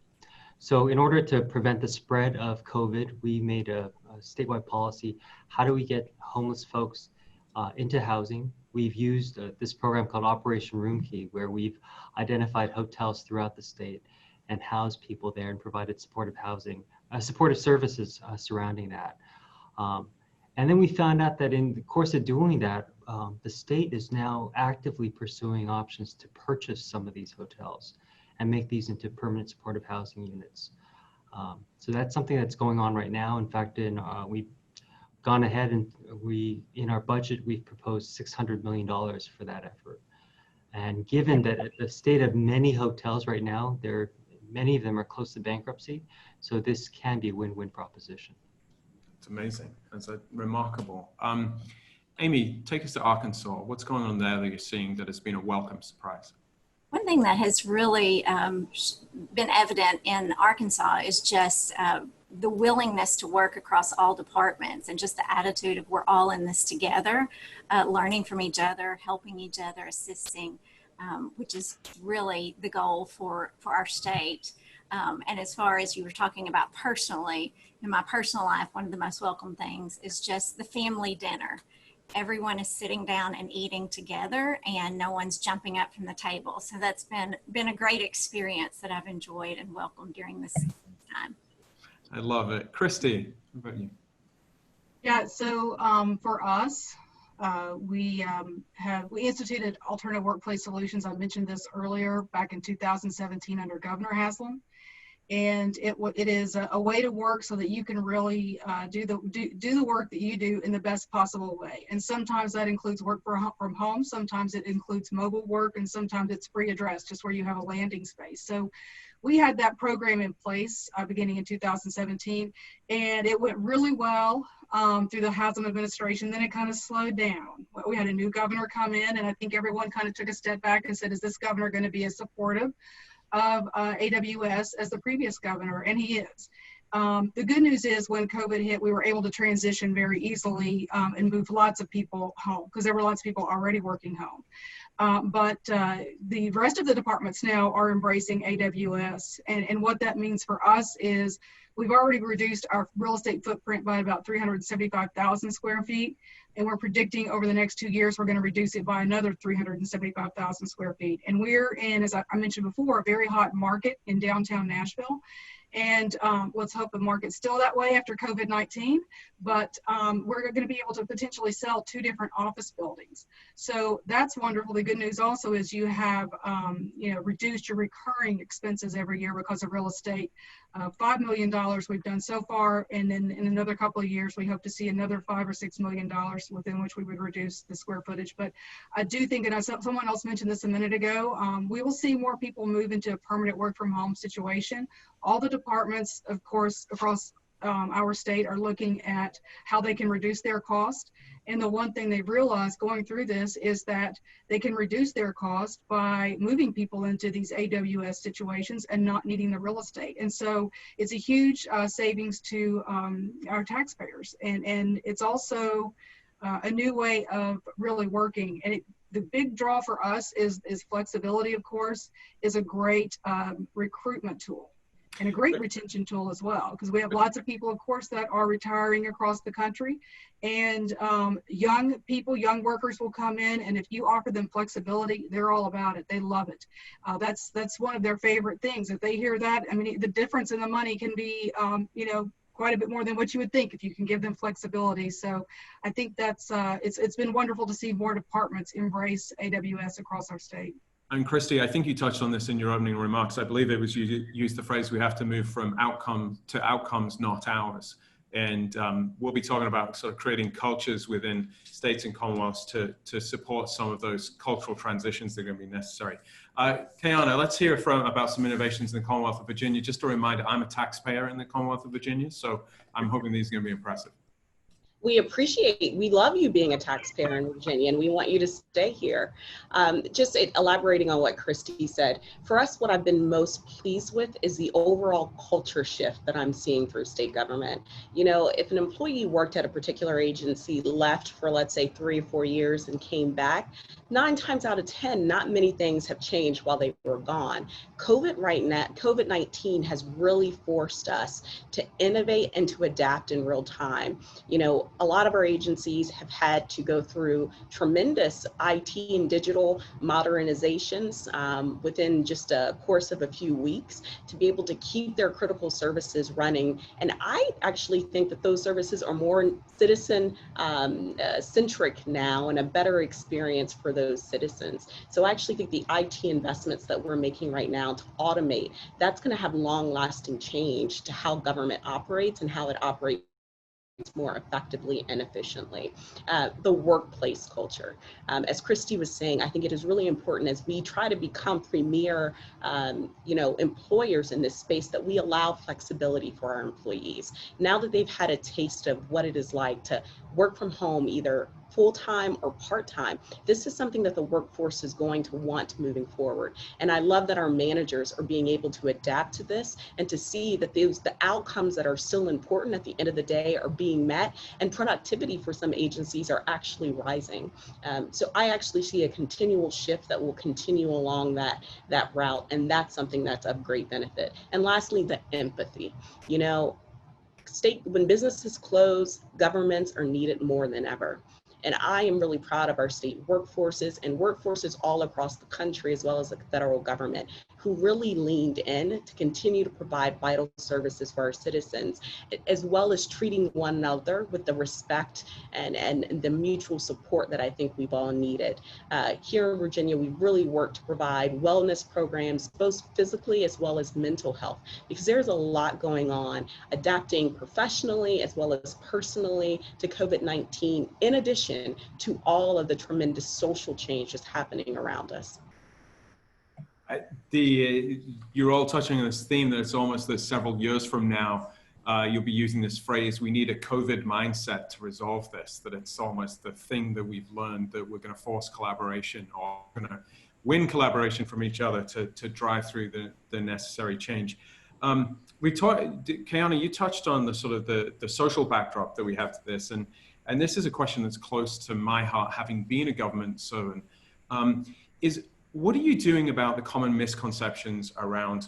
So in order to prevent the spread of COVID, we made a statewide policy. How do we get homeless folks into housing? We've used this program called Operation Room Key, where we've identified hotels throughout the state and housed people there and provided supportive housing, supportive services surrounding that. And then we found out that in the course of doing that, the state is now actively pursuing options to purchase some of these hotels and make these into permanent supportive housing units. So that's something that's going on right now. In fact, we've gone ahead and in our budget, we've proposed $600 million for that effort. And given that the state of many hotels right now, many of them are close to bankruptcy, so this can be a win-win proposition. It's amazing. That's remarkable. Amy, take us to Arkansas. What's going on there that you're seeing that has been a welcome surprise? One thing that has really been evident in Arkansas is just the willingness to work across all departments and just the attitude of we're all in this together, learning from each other, helping each other, assisting, which is really the goal for our state. And as far as you were talking about personally, in my personal life, one of the most welcome things is just the family dinner. everyone is sitting down and eating together and no one's jumping up from the table. So that's been a great experience that I've enjoyed and welcomed during this time. I love it. Christy, what about you? Yeah, so for us, we instituted alternative workplace solutions. I mentioned this earlier back in 2017 under Governor Haslam. And it is a way to work so that you can really do the work that you do in the best possible way. And sometimes that includes work from home, sometimes it includes mobile work, and sometimes it's free address, just where you have a landing space. So we had that program in place beginning in 2017, and it went really well through the Haslam administration. Then it kind of slowed down. We had a new governor come in, and I think everyone kind of took a step back and said, is this governor going to be as supportive of AWS as the previous governor? And he is. The good news is when COVID hit, we were able to transition very easily and move lots of people home, because there were lots of people already working home. But the rest of the departments now are embracing AWS. And what that means for us is we've already reduced our real estate footprint by about 375,000 square feet. And we're predicting over the next 2 years, we're going to reduce it by another 375,000 square feet. And we're in, as I mentioned before, a very hot market in downtown Nashville. And let's hope the market's still that way after COVID-19, but we're going to be able to potentially sell 2 different office buildings. So that's wonderful. The good news also is you have reduced your recurring expenses every year because of real estate. $5 million we've done so far, and then in another couple of years we hope to see another $5 or $6 million within which we would reduce the square footage. But I do think, and someone else mentioned this a minute ago, we will see more people move into a permanent work from home situation. All the departments, of course, across our state are looking at how they can reduce their cost. And the one thing they've realized going through this is that they can reduce their cost by moving people into these AWS situations and not needing the real estate. And so it's a huge savings to our taxpayers. And it's also a new way of really working. And the big draw for us is flexibility, of course, is a great recruitment tool. And a great retention tool as well, because we have lots of people, of course, that are retiring across the country. And young people, young workers will come in, and if you offer them flexibility, they're all about it. They love it. That's one of their favorite things. If they hear that, I mean, the difference in the money can be, quite a bit more than what you would think if you can give them flexibility. So I think that's it's been wonderful to see more departments embrace AWS across our state. And Christy, I think you touched on this in your opening remarks. I believe it was you used the phrase, we have to move from outcome to outcomes, not hours. And we'll be talking about sort of creating cultures within states and commonwealths to support some of those cultural transitions that are going to be necessary. Kayana, let's hear about some innovations in the Commonwealth of Virginia. Just a reminder, I'm a taxpayer in the Commonwealth of Virginia, so I'm hoping these are going to be impressive. We love you being a taxpayer in Virginia, and we want you to stay here. Just elaborating on what Christy said, for us, what I've been most pleased with is the overall culture shift that I'm seeing through state government. You know, if an employee worked at a particular agency, left for, let's say, 3 or 4 years and came back, 9 times out of 10, not many things have changed while they were gone. COVID-19 has really forced us to innovate and to adapt in real time. You know, a lot of our agencies have had to go through tremendous IT and digital modernizations within just a course of a few weeks to be able to keep their critical services running. And I actually think that those services are more citizen centric now and a better experience for those citizens. So I actually think the IT investments that we're making right now to automate, that's going to have long lasting change to how government operates and how it operates more effectively and efficiently. The workplace culture. As Christy was saying, I think it is really important as we try to become premier, employers in this space that we allow flexibility for our employees. Now that they've had a taste of what it is like to work from home, either full-time or part-time, this is something that the workforce is going to want moving forward. And I love that our managers are being able to adapt to this and to see that the outcomes that are still important at the end of the day are being met, and productivity for some agencies are actually rising. So I actually see a continual shift that will continue along that route, and that's something that's of great benefit. And lastly, the empathy. You know, when businesses close, governments are needed more than ever. And I am really proud of our state workforces and workforces all across the country, as well as the federal government, who really leaned in to continue to provide vital services for our citizens, as well as treating one another with the respect and the mutual support that I think we've all needed. Here in Virginia, we really work to provide wellness programs, both physically as well as mental health, because there's a lot going on, adapting professionally as well as personally to COVID-19, in addition to all of the tremendous social change that's happening around us. You're all touching on this theme that it's almost that several years from now, you'll be using this phrase, we need a COVID mindset to resolve this, that it's almost the thing that we've learned that we're going to force collaboration or going to win collaboration from each other to drive through the necessary change. We talked, Kayana, you touched on the sort of the social backdrop that we have to this, and this is a question that's close to my heart, having been a government servant, what are you doing about the common misconceptions around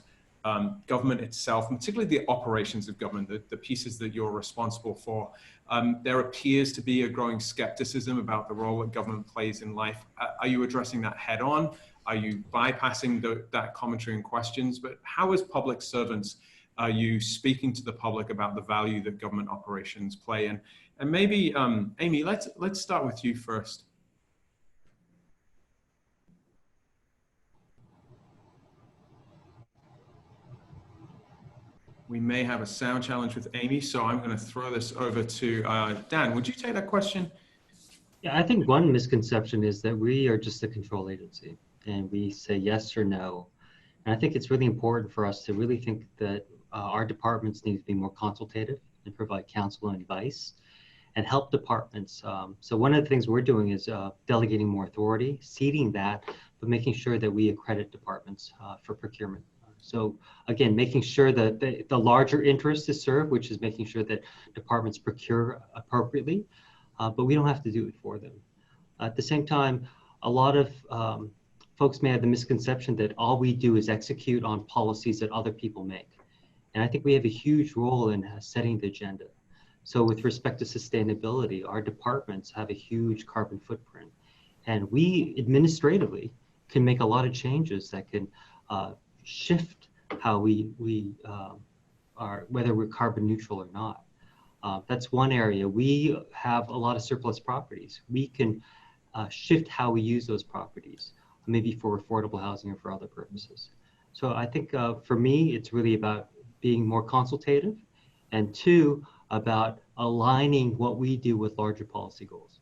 government itself, and particularly the operations of government, the pieces that you're responsible for? There appears to be a growing skepticism about the role that government plays in life. Are you addressing that head on? Are you bypassing that commentary and questions? But how, as public servants, are you speaking to the public about the value that government operations play? And maybe, Amy, let's start with you first. We may have a sound challenge with Amy, so I'm going to throw this over to Dan. Would you take that question? Yeah, I think one misconception is that we are just a control agency and we say yes or no. And I think it's really important for us to really think that our departments need to be more consultative and provide counsel and advice and help departments. So one of the things we're doing is delegating more authority, seeding that, but making sure that we accredit departments for procurement. So again, making sure that the larger interest is served, which is making sure that departments procure appropriately, but we don't have to do it for them. At the same time, a lot of folks may have the misconception that all we do is execute on policies that other people make. And I think we have a huge role in setting the agenda. So with respect to sustainability, our departments have a huge carbon footprint. And we administratively can make a lot of changes that can shift how we are, whether we're carbon neutral or not. That's one area. We have a lot of surplus properties. We can shift how we use those properties, maybe for affordable housing or for other purposes. So I think for me, it's really about being more consultative, and two, about aligning what we do with larger policy goals.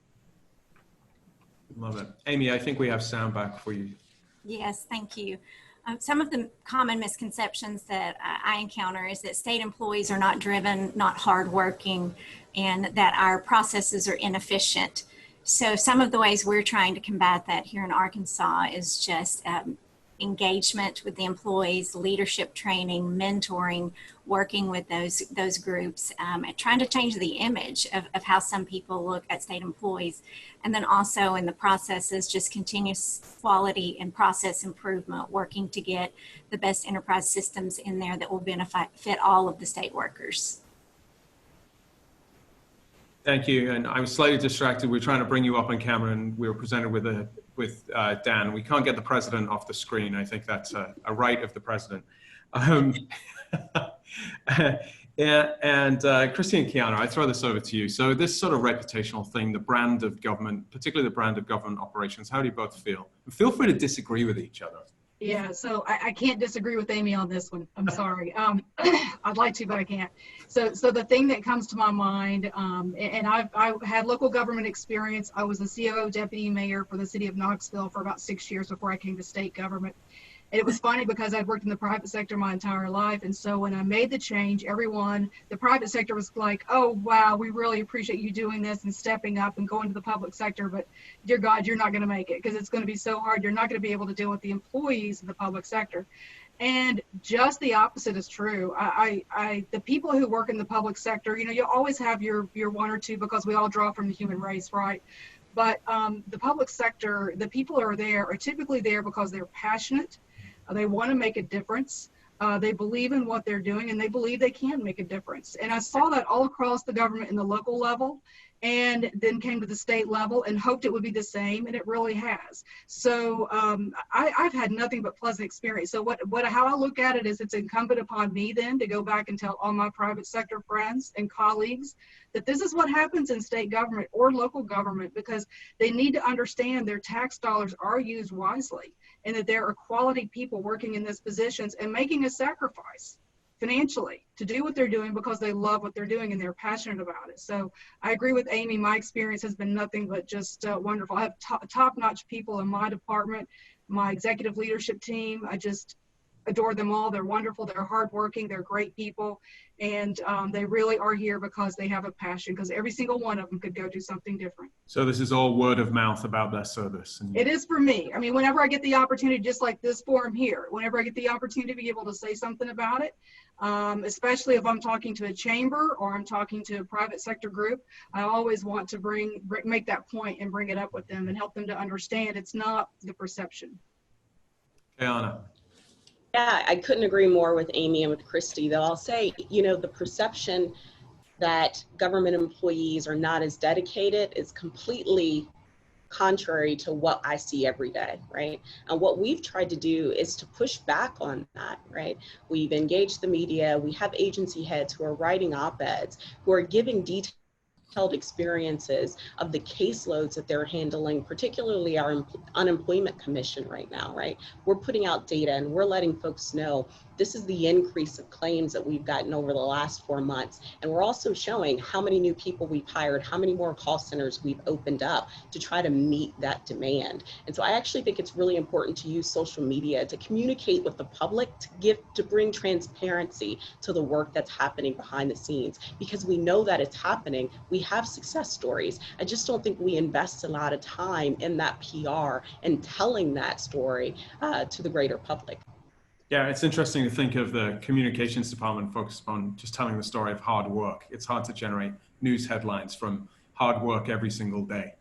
Love it. Amy, I think we have sound back for you. Yes, thank you. Some of the common misconceptions that I encounter is that state employees are not driven, not hardworking, and that our processes are inefficient. So some of the ways we're trying to combat that here in Arkansas is just engagement with the employees, leadership training, mentoring, working with those groups, and trying to change the image of how some people look at state employees. And then also in the processes, just continuous quality and process improvement, working to get the best enterprise systems in there that will benefit all of the state workers. Thank you. And I was slightly distracted. We were trying to bring you up on camera, and we were presented with Dan. We can't get the president off the screen. I think that's a right of the president. Christy and Kayana, I throw this over to you. So this sort of reputational thing, the brand of government, particularly the brand of government operations, how do you both feel? And feel free to disagree with each other. Yeah, so I can't disagree with Amy on this one. I'm sorry. I'd like to, but I can't. So the thing that comes to my mind, and I had local government experience. I was the COO deputy mayor for the city of Knoxville for about 6 years before I came to state government. And it was funny because I'd worked in the private sector my entire life. And so when I made the change, the private sector was like, oh, wow, we really appreciate you doing this and stepping up and going to the public sector. But dear God, you're not going to make it because it's going to be so hard. You're not going to be able to deal with the employees of the public sector. And just the opposite is true. The people who work in the public sector, you always have your one or two because we all draw from the human race, right? But the public sector, the people who are there are typically there because they're passionate. They want to make a difference. They believe in what they're doing, and they believe they can make a difference. And I saw that all across the government in the local level. and then came to the state level and hoped it would be the same, and it really has. So I've had nothing but pleasant experience. So how I look at it is it's incumbent upon me then to go back and tell all my private sector friends and colleagues that this is what happens in state government or local government, because they need to understand their tax dollars are used wisely and that there are quality people working in these positions and making a sacrifice financially to do what they're doing because they love what they're doing and they're passionate about it. So I agree with Amy. My experience has been nothing but just wonderful. I have top-notch people in my department, my executive leadership team. I just adore them all. They're wonderful. They're hardworking. They're great people. And they really are here because they have a passion, because every single one of them could go do something different. So this is all word of mouth about their service. And it is for me. I mean, whenever I get the opportunity, just like this forum here, whenever I get the opportunity to be able to say something about it, especially if I'm talking to a chamber or I'm talking to a private sector group, I always want to make that point and bring it up with them and help them to understand it's not the perception. Kayana. Yeah, I couldn't agree more with Amy and with Christy, though I'll say, you know, the perception that government employees are not as dedicated is completely contrary to what I see every day, right? And what we've tried to do is to push back on that, right? We've engaged the media, we have agency heads who are writing op-eds, who are giving detailed experiences of the caseloads that they're handling, particularly our unemployment commission right now, right? We're putting out data and we're letting folks know this is the increase of claims that we've gotten over the last 4 months. And we're also showing how many new people we've hired, how many more call centers we've opened up to try to meet that demand. And so I actually think it's really important to use social media to communicate with the public, to bring transparency to the work that's happening behind the scenes, because we know that it's happening. We have success stories. I just don't think we invest a lot of time in that PR and telling that story to the greater public. Yeah, it's interesting to think of the communications department focused on just telling the story of hard work. It's hard to generate news headlines from hard work every single day.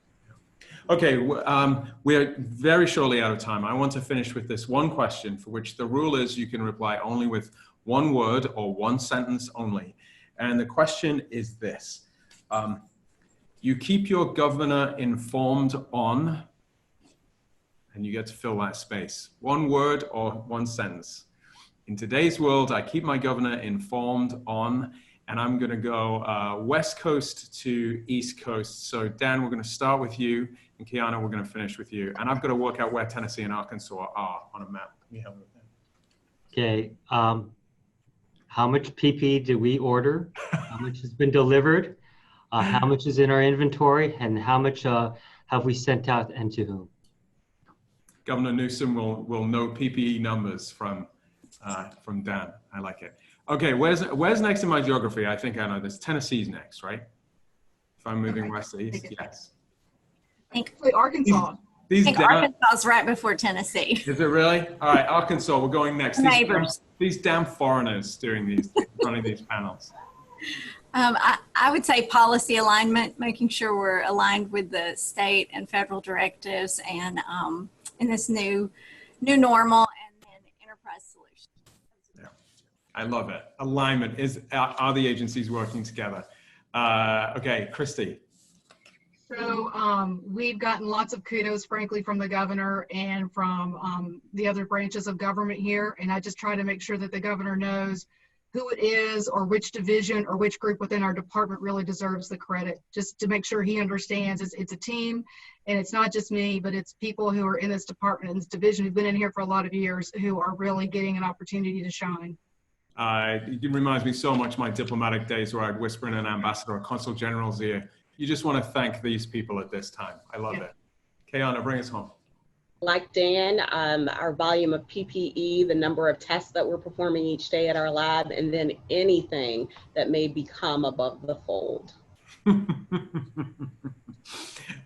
Okay, we're very shortly out of time. I want to finish with this one question for which the rule is you can reply only with one word or one sentence only. And the question is this. You keep your governor informed on, and you get to fill that space. One word or one sentence. In today's world, I keep my governor informed on, and I'm gonna go West Coast to East Coast. So Dan, we're gonna start with you, and Kiana, we're gonna finish with you. And I've gotta work out where Tennessee and Arkansas are on a map. Can you help me with that? Okay, how much PPE did we order? How much has been delivered? How much is in our inventory? And how much have we sent out and to whom? Governor Newsom will know PPE numbers from Dan. I like it. Okay, where's next in my geography? I think I know this. Tennessee's next, right? If I'm moving west to east, yes. Actually, Arkansas. I think Arkansas is right before Tennessee. Is it really? All right, Arkansas, we're going next. Neighbors. These damn foreigners running these panels. I would say policy alignment, making sure we're aligned with the state and federal directives and in this new normal, and then enterprise solutions. Yeah, I love it. Alignment are the agencies working together? Okay, Christy. So we've gotten lots of kudos, frankly, from the governor and from the other branches of government here. And I just try to make sure that the governor knows who it is or which division or which group within our department really deserves the credit, just to make sure he understands it's a team, and it's not just me, but it's people who are in this department and this division who've been in here for a lot of years who are really getting an opportunity to shine. It reminds me so much of my diplomatic days where I'd whisper in an ambassador or consul general's ear. You just want to thank these people at this time. I love it. Kayana, bring us home. Like Dan, our volume of PPE, the number of tests that we're performing each day at our lab, and then anything that may become above the fold.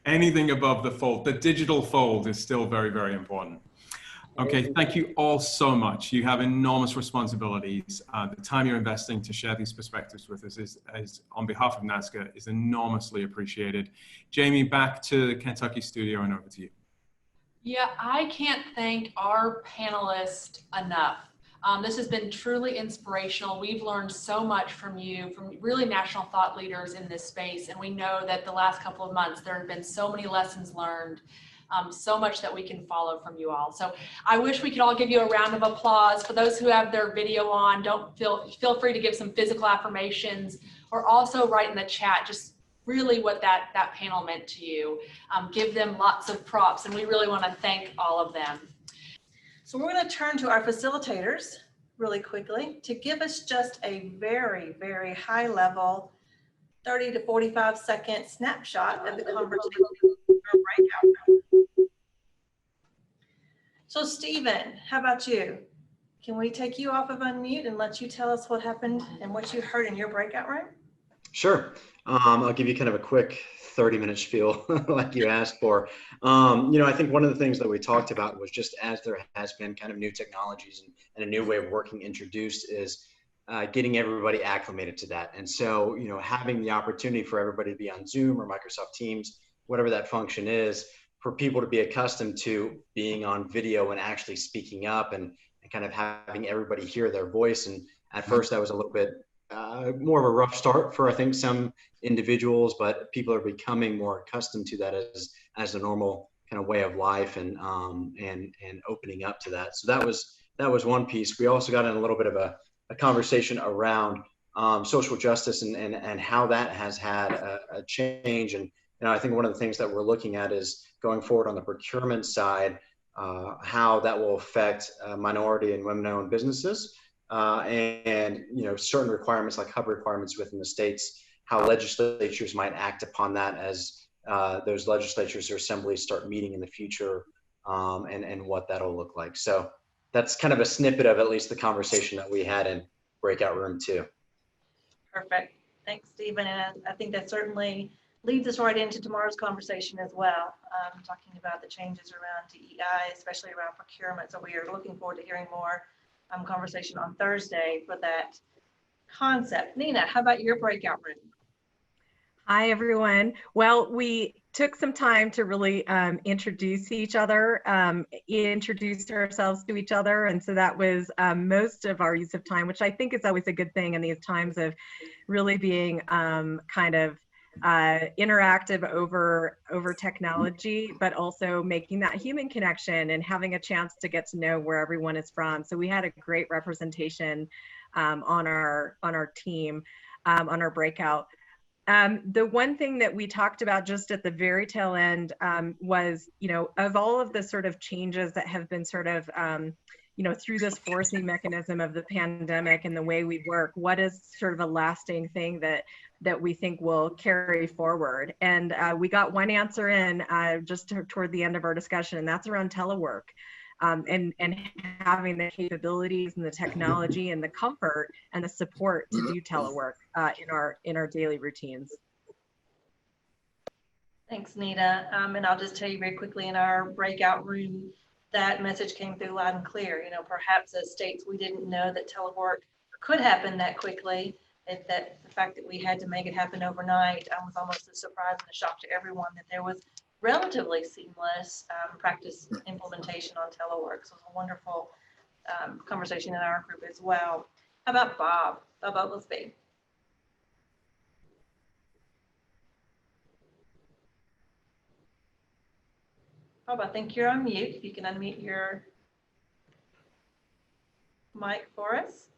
Anything above the fold. The digital fold is still very, very important. Okay, thank you all so much. You have enormous responsibilities. The time you're investing to share these perspectives with us is on behalf of NASCA, is enormously appreciated. Jamie, back to the Kentucky studio and over to you. Yeah, I can't thank our panelists enough. This has been truly inspirational. We've learned so much from you, from really national thought leaders in this space. And we know that the last couple of months, there have been so many lessons learned, so much that we can follow from you all. So I wish we could all give you a round of applause. For those who have their video on, feel free to give some physical affirmations, or also write in the chat just really what that panel meant to you. Give them lots of props, and we really want to thank all of them. So we're going to turn to our facilitators really quickly to give us just a very, very high level 30 to 45 second snapshot of the conversation in our breakout room. So Stephen, how about you? Can we take you off of unmute and let you tell us what happened and what you heard in your breakout room? Sure. I'll give you kind of a quick 30-minute spiel like you asked for. I think one of the things that we talked about was just as there has been kind of new technologies and a new way of working introduced is getting everybody acclimated to that. And so, having the opportunity for everybody to be on Zoom or Microsoft Teams, whatever that function is, for people to be accustomed to being on video and actually speaking up and kind of having everybody hear their voice. And at first that was a little bit more of a rough start for, I think, some individuals, but people are becoming more accustomed to that as a normal kind of way of life and opening up to that. So that was one piece. We also got in a little bit of a conversation around social justice and how that has had a change. And I think one of the things that we're looking at is going forward on the procurement side, how that will affect minority and women-owned businesses. And certain requirements like hub requirements within the states, how legislatures might act upon that as those legislatures or assemblies start meeting in the future, and what that'll look like. So that's kind of a snippet of at least the conversation that we had in breakout room 2. Perfect. Thanks, Stephen. And I think that certainly leads us right into tomorrow's conversation as well, talking about the changes around DEI, especially around procurement. So we are looking forward to hearing more conversation on Thursday for that concept. Nina, how about your breakout room? Hi, everyone. Well, we took some time to really introduce each other, introduce ourselves to each other. And so that was most of our use of time, which I think is always a good thing in these times of really being kind of interactive over technology, but also making that human connection and having a chance to get to know where everyone is from. So we had a great representation on our team, on our breakout. The one thing that we talked about just at the very tail end was, of all of the sort of changes that have been sort of, through this forcing mechanism of the pandemic and the way we work, what is sort of a lasting thing that we think will carry forward? And we got one answer in just toward the end of our discussion, and that's around telework. And having the capabilities and the technology and the comfort and the support to do telework in our daily routines. Thanks, Nina. And I'll just tell you very quickly, in our breakout room, that message came through loud and clear. Perhaps as states, we didn't know that telework could happen that quickly. That the fact that we had to make it happen overnight was almost a surprise and a shock to everyone, that there was relatively seamless practice implementation on telework. So it was a wonderful conversation in our group as well. How about Bob Oglesby? Bob, I think you're on mute. If you can unmute your mic for us.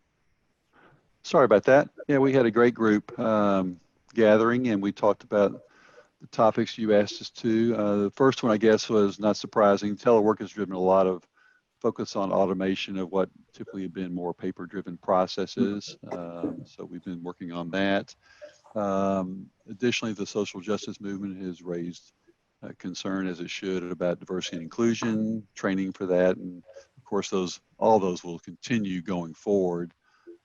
Sorry about that. Yeah, we had a great group gathering, and we talked about the topics you asked us to. The first one, I guess, was not surprising. Telework has driven a lot of focus on automation of what typically have been more paper-driven processes. So we've been working on that. Additionally, the social justice movement has raised concern, as it should, about diversity and inclusion, training for that, and of course, all those will continue going forward.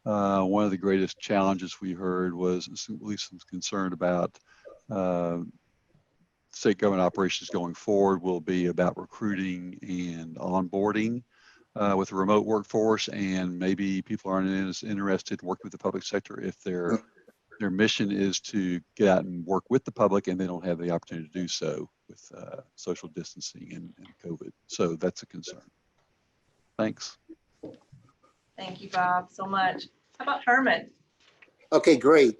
One of the greatest challenges we heard was at least some concern about state government operations going forward will be about recruiting and onboarding with a remote workforce, and maybe people aren't as interested in working with the public sector if their mission is to get out and work with the public and they don't have the opportunity to do so with social distancing and COVID. So that's a concern. Thanks. Thank you, Bob, so much. How about Herman? Okay, great.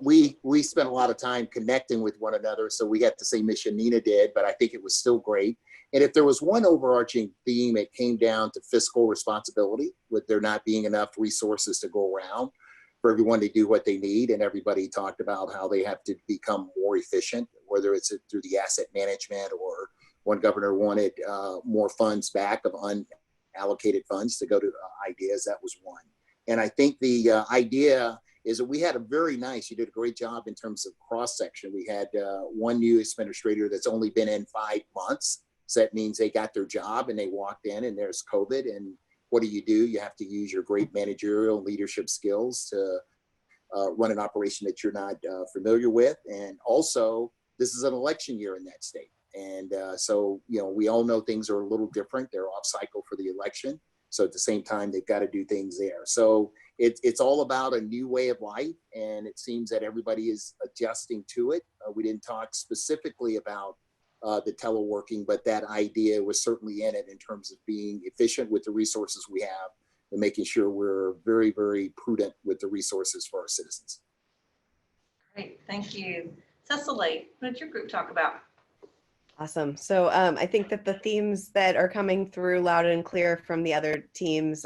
We spent a lot of time connecting with one another, so we got the same mission Nina did, but I think it was still great. And if there was one overarching theme, it came down to fiscal responsibility, with there not being enough resources to go around for everyone to do what they need. And everybody talked about how they have to become more efficient, whether it's through the asset management, or one governor wanted more funds back of unallocated funds to go to ideas. That was one. And I think the idea is that we had a very nice, you did a great job in terms of cross section. We had one new administrator that's only been in 5 months. So that means they got their job and they walked in and there's COVID. And what do? You have to use your great managerial leadership skills to run an operation that you're not familiar with. And also, this is an election year in that state. And so, we all know things are a little different. They're off cycle for the election. So at the same time, they've got to do things there. So it's all about a new way of life. And it seems that everybody is adjusting to it. We didn't talk specifically about the teleworking, but that idea was certainly in it in terms of being efficient with the resources we have and making sure we're very, very prudent with the resources for our citizens. Great, thank you. Cecily, what did your group talk about? Awesome. So I think that the themes that are coming through loud and clear from the other teams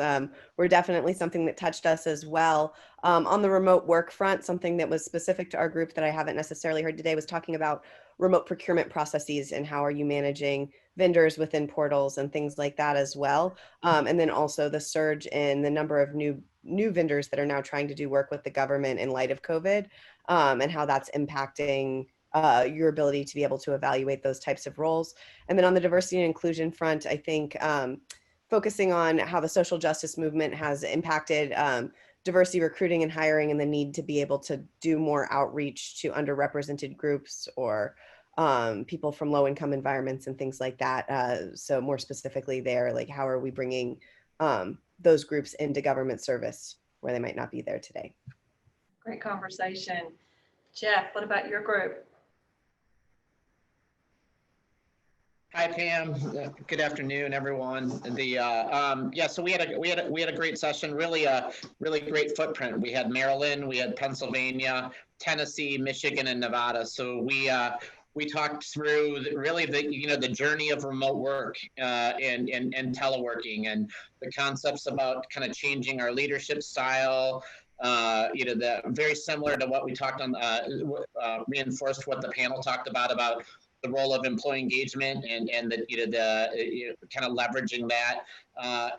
were definitely something that touched us as well. On the remote work front, something that was specific to our group that I haven't necessarily heard today was talking about remote procurement processes and how are you managing vendors within portals and things like that as well. And then also the surge in the number of new vendors that are now trying to do work with the government in light of COVID, and how that's impacting your ability to be able to evaluate those types of roles. And then on the diversity and inclusion front, I think focusing on how the social justice movement has impacted diversity recruiting and hiring, and the need to be able to do more outreach to underrepresented groups or people from low income environments and things like that. So more specifically there, like how are we bringing those groups into government service where they might not be there today? Great conversation. Jeff, what about your group? Hi Pam. Good afternoon, everyone. So we had a great session. Really great footprint. We had Maryland, we had Pennsylvania, Tennessee, Michigan, and Nevada. So we talked through the journey of remote work and teleworking, and the concepts about kind of changing our leadership style. Very similar to what we talked on, reinforced what the panel talked about the role of employee engagement and kind of leveraging that.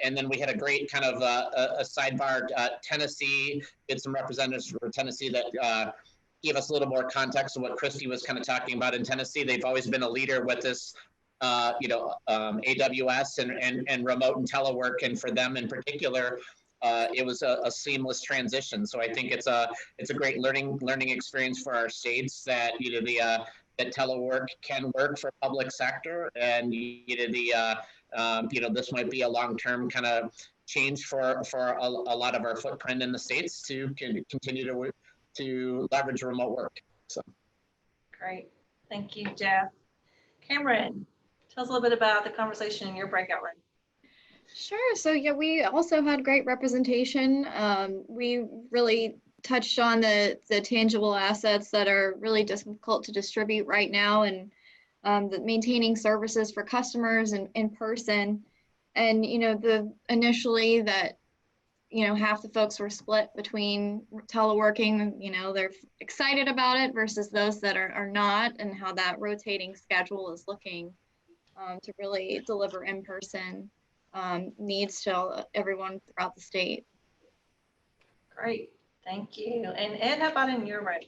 And then we had a great kind of a sidebar. Tennessee, did some representatives for Tennessee that gave us a little more context of what Christy was kind of talking about in Tennessee. They've always been a leader with this, AWS and remote and telework. And for them in particular, it was a seamless transition. So I think it's a great learning experience for our states that that telework can work for public sector, and this might be a long-term kind of change for a lot of our footprint in the states to continue to leverage remote work. So Great, thank you, Jeff. Cameron, tell us a little bit about the conversation in your breakout room. Sure. So yeah, we also had great representation. We really touched on the tangible assets that are really difficult to distribute right now, and the maintaining services for customers and in person. And initially that half the folks were split between teleworking. They're excited about it versus those that are not, and how that rotating schedule is looking to really deliver in person needs to everyone throughout the state. Great. Thank you. And Ed, how about in your room?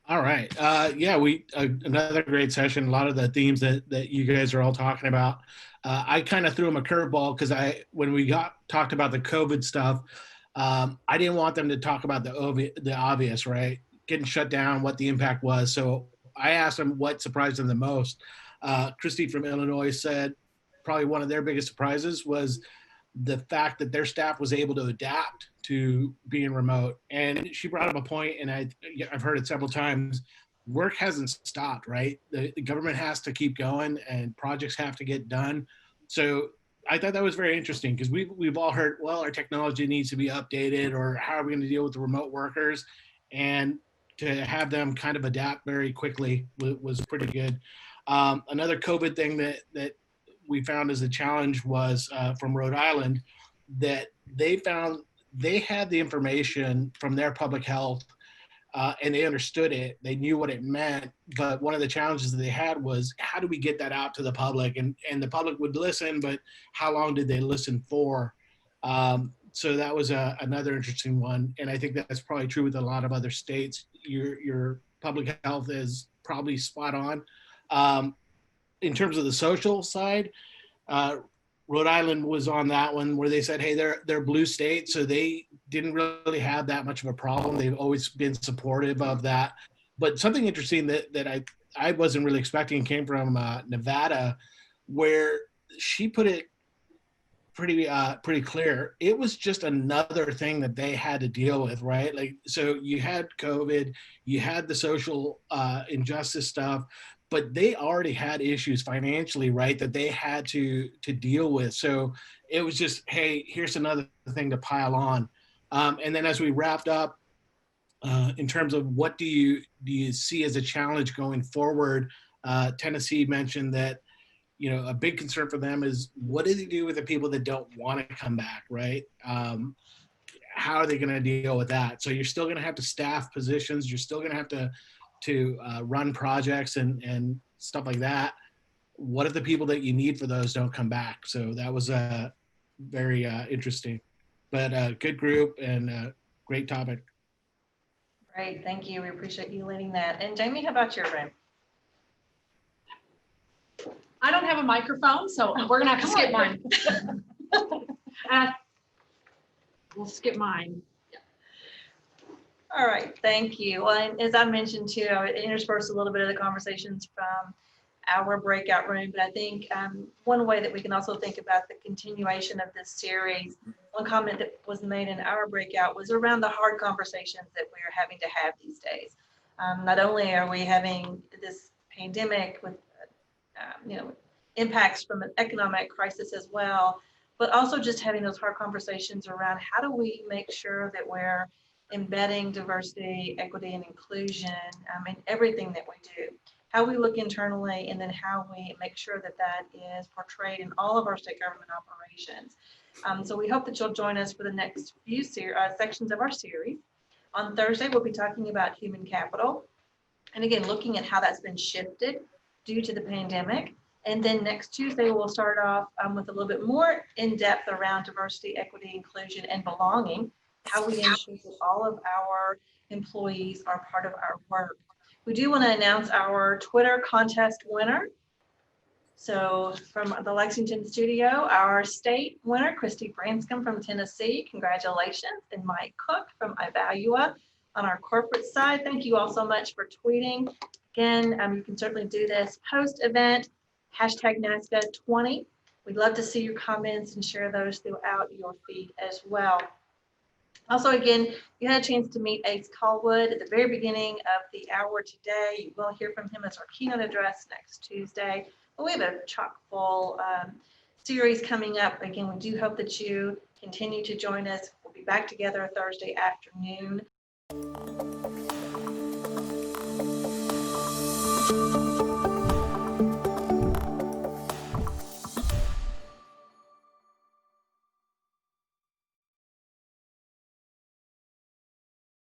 All right. Another great session. A lot of the themes that you guys are all talking about. I kind of threw them a curveball because when we talked about the COVID stuff, I didn't want them to talk about the obvious, right? Getting shut down, what the impact was. So I asked them what surprised them the most. Christy from Illinois said probably one of their biggest surprises was the fact that their staff was able to adapt to being remote. And she brought up a point, and I've heard it several times, work hasn't stopped, right? The government has to keep going and projects have to get done. So I thought that was very interesting because we've all heard, well, our technology needs to be updated, or how are we going to deal with the remote workers? And to have them kind of adapt very quickly was pretty good. Another COVID thing that we found as a challenge was from Rhode Island, that they found they had the information from their public health and they understood it. They knew what it meant. But one of the challenges that they had was, how do we get that out to the public? And the public would listen, but how long did they listen for? So that was another interesting one. And I think that's probably true with a lot of other states. Your public health is probably spot on. In terms of the social side, Rhode Island was on that one where they said, hey, they're a blue state, so they didn't really have that much of a problem. They've always been supportive of that. But something interesting that I wasn't really expecting came from Nevada, where she put it pretty clear. It was just another thing that they had to deal with, right? Like, so you had COVID, you had the social injustice stuff, but they already had issues financially, right, that they had to deal with. So it was just, hey, here's another thing to pile on. And then as we wrapped up, in terms of what do you see as a challenge going forward, Tennessee mentioned that, you know, a big concern for them is, what do they do with the people that don't want to come back, right? How are they going to deal with that? So you're still going to have to staff positions. You're still going to have to run projects and stuff like that. What if the people that you need for those don't come back? So that was very interesting, but a good group and a great topic. Great, thank you. We appreciate you leading that. And Jamie, how about your room? I don't have a microphone, so we're gonna have to skip mine. We'll skip mine. All right, thank you. Well, and as I mentioned too, I would intersperse a little bit of the conversations from our breakout room, but I think one way that we can also think about the continuation of this series, one comment that was made in our breakout was around the hard conversations that we are having to have these days. Not only are we having this pandemic with impacts from an economic crisis as well, but also just having those hard conversations around how do we make sure that we're embedding diversity, equity, and inclusion in everything that we do. How we look internally, and then how we make sure that that is portrayed in all of our state government operations. So we hope that you'll join us for the next few sections of our series. On Thursday, we'll be talking about human capital, and again, looking at how that's been shifted due to the pandemic. And then next Tuesday, we'll start off with a little bit more in depth around diversity, equity, inclusion, and belonging, how we ensure that all of our employees are part of our work. We do want to announce our Twitter contest winner. So from the Lexington studio, our state winner, Christy Branscombe from Tennessee, congratulations, and Mike Cook from Ivalua. On our corporate side, thank you all so much for tweeting. Again, you can certainly do this post-event, #NASCA20. We'd love to see your comments and share those throughout your feed as well. Also, again, you had a chance to meet Ace Callwood at the very beginning of the hour today. You will hear from him as our keynote address next Tuesday. But we have a chock full series coming up. Again, we do hope that you continue to join us. We'll be back together Thursday afternoon.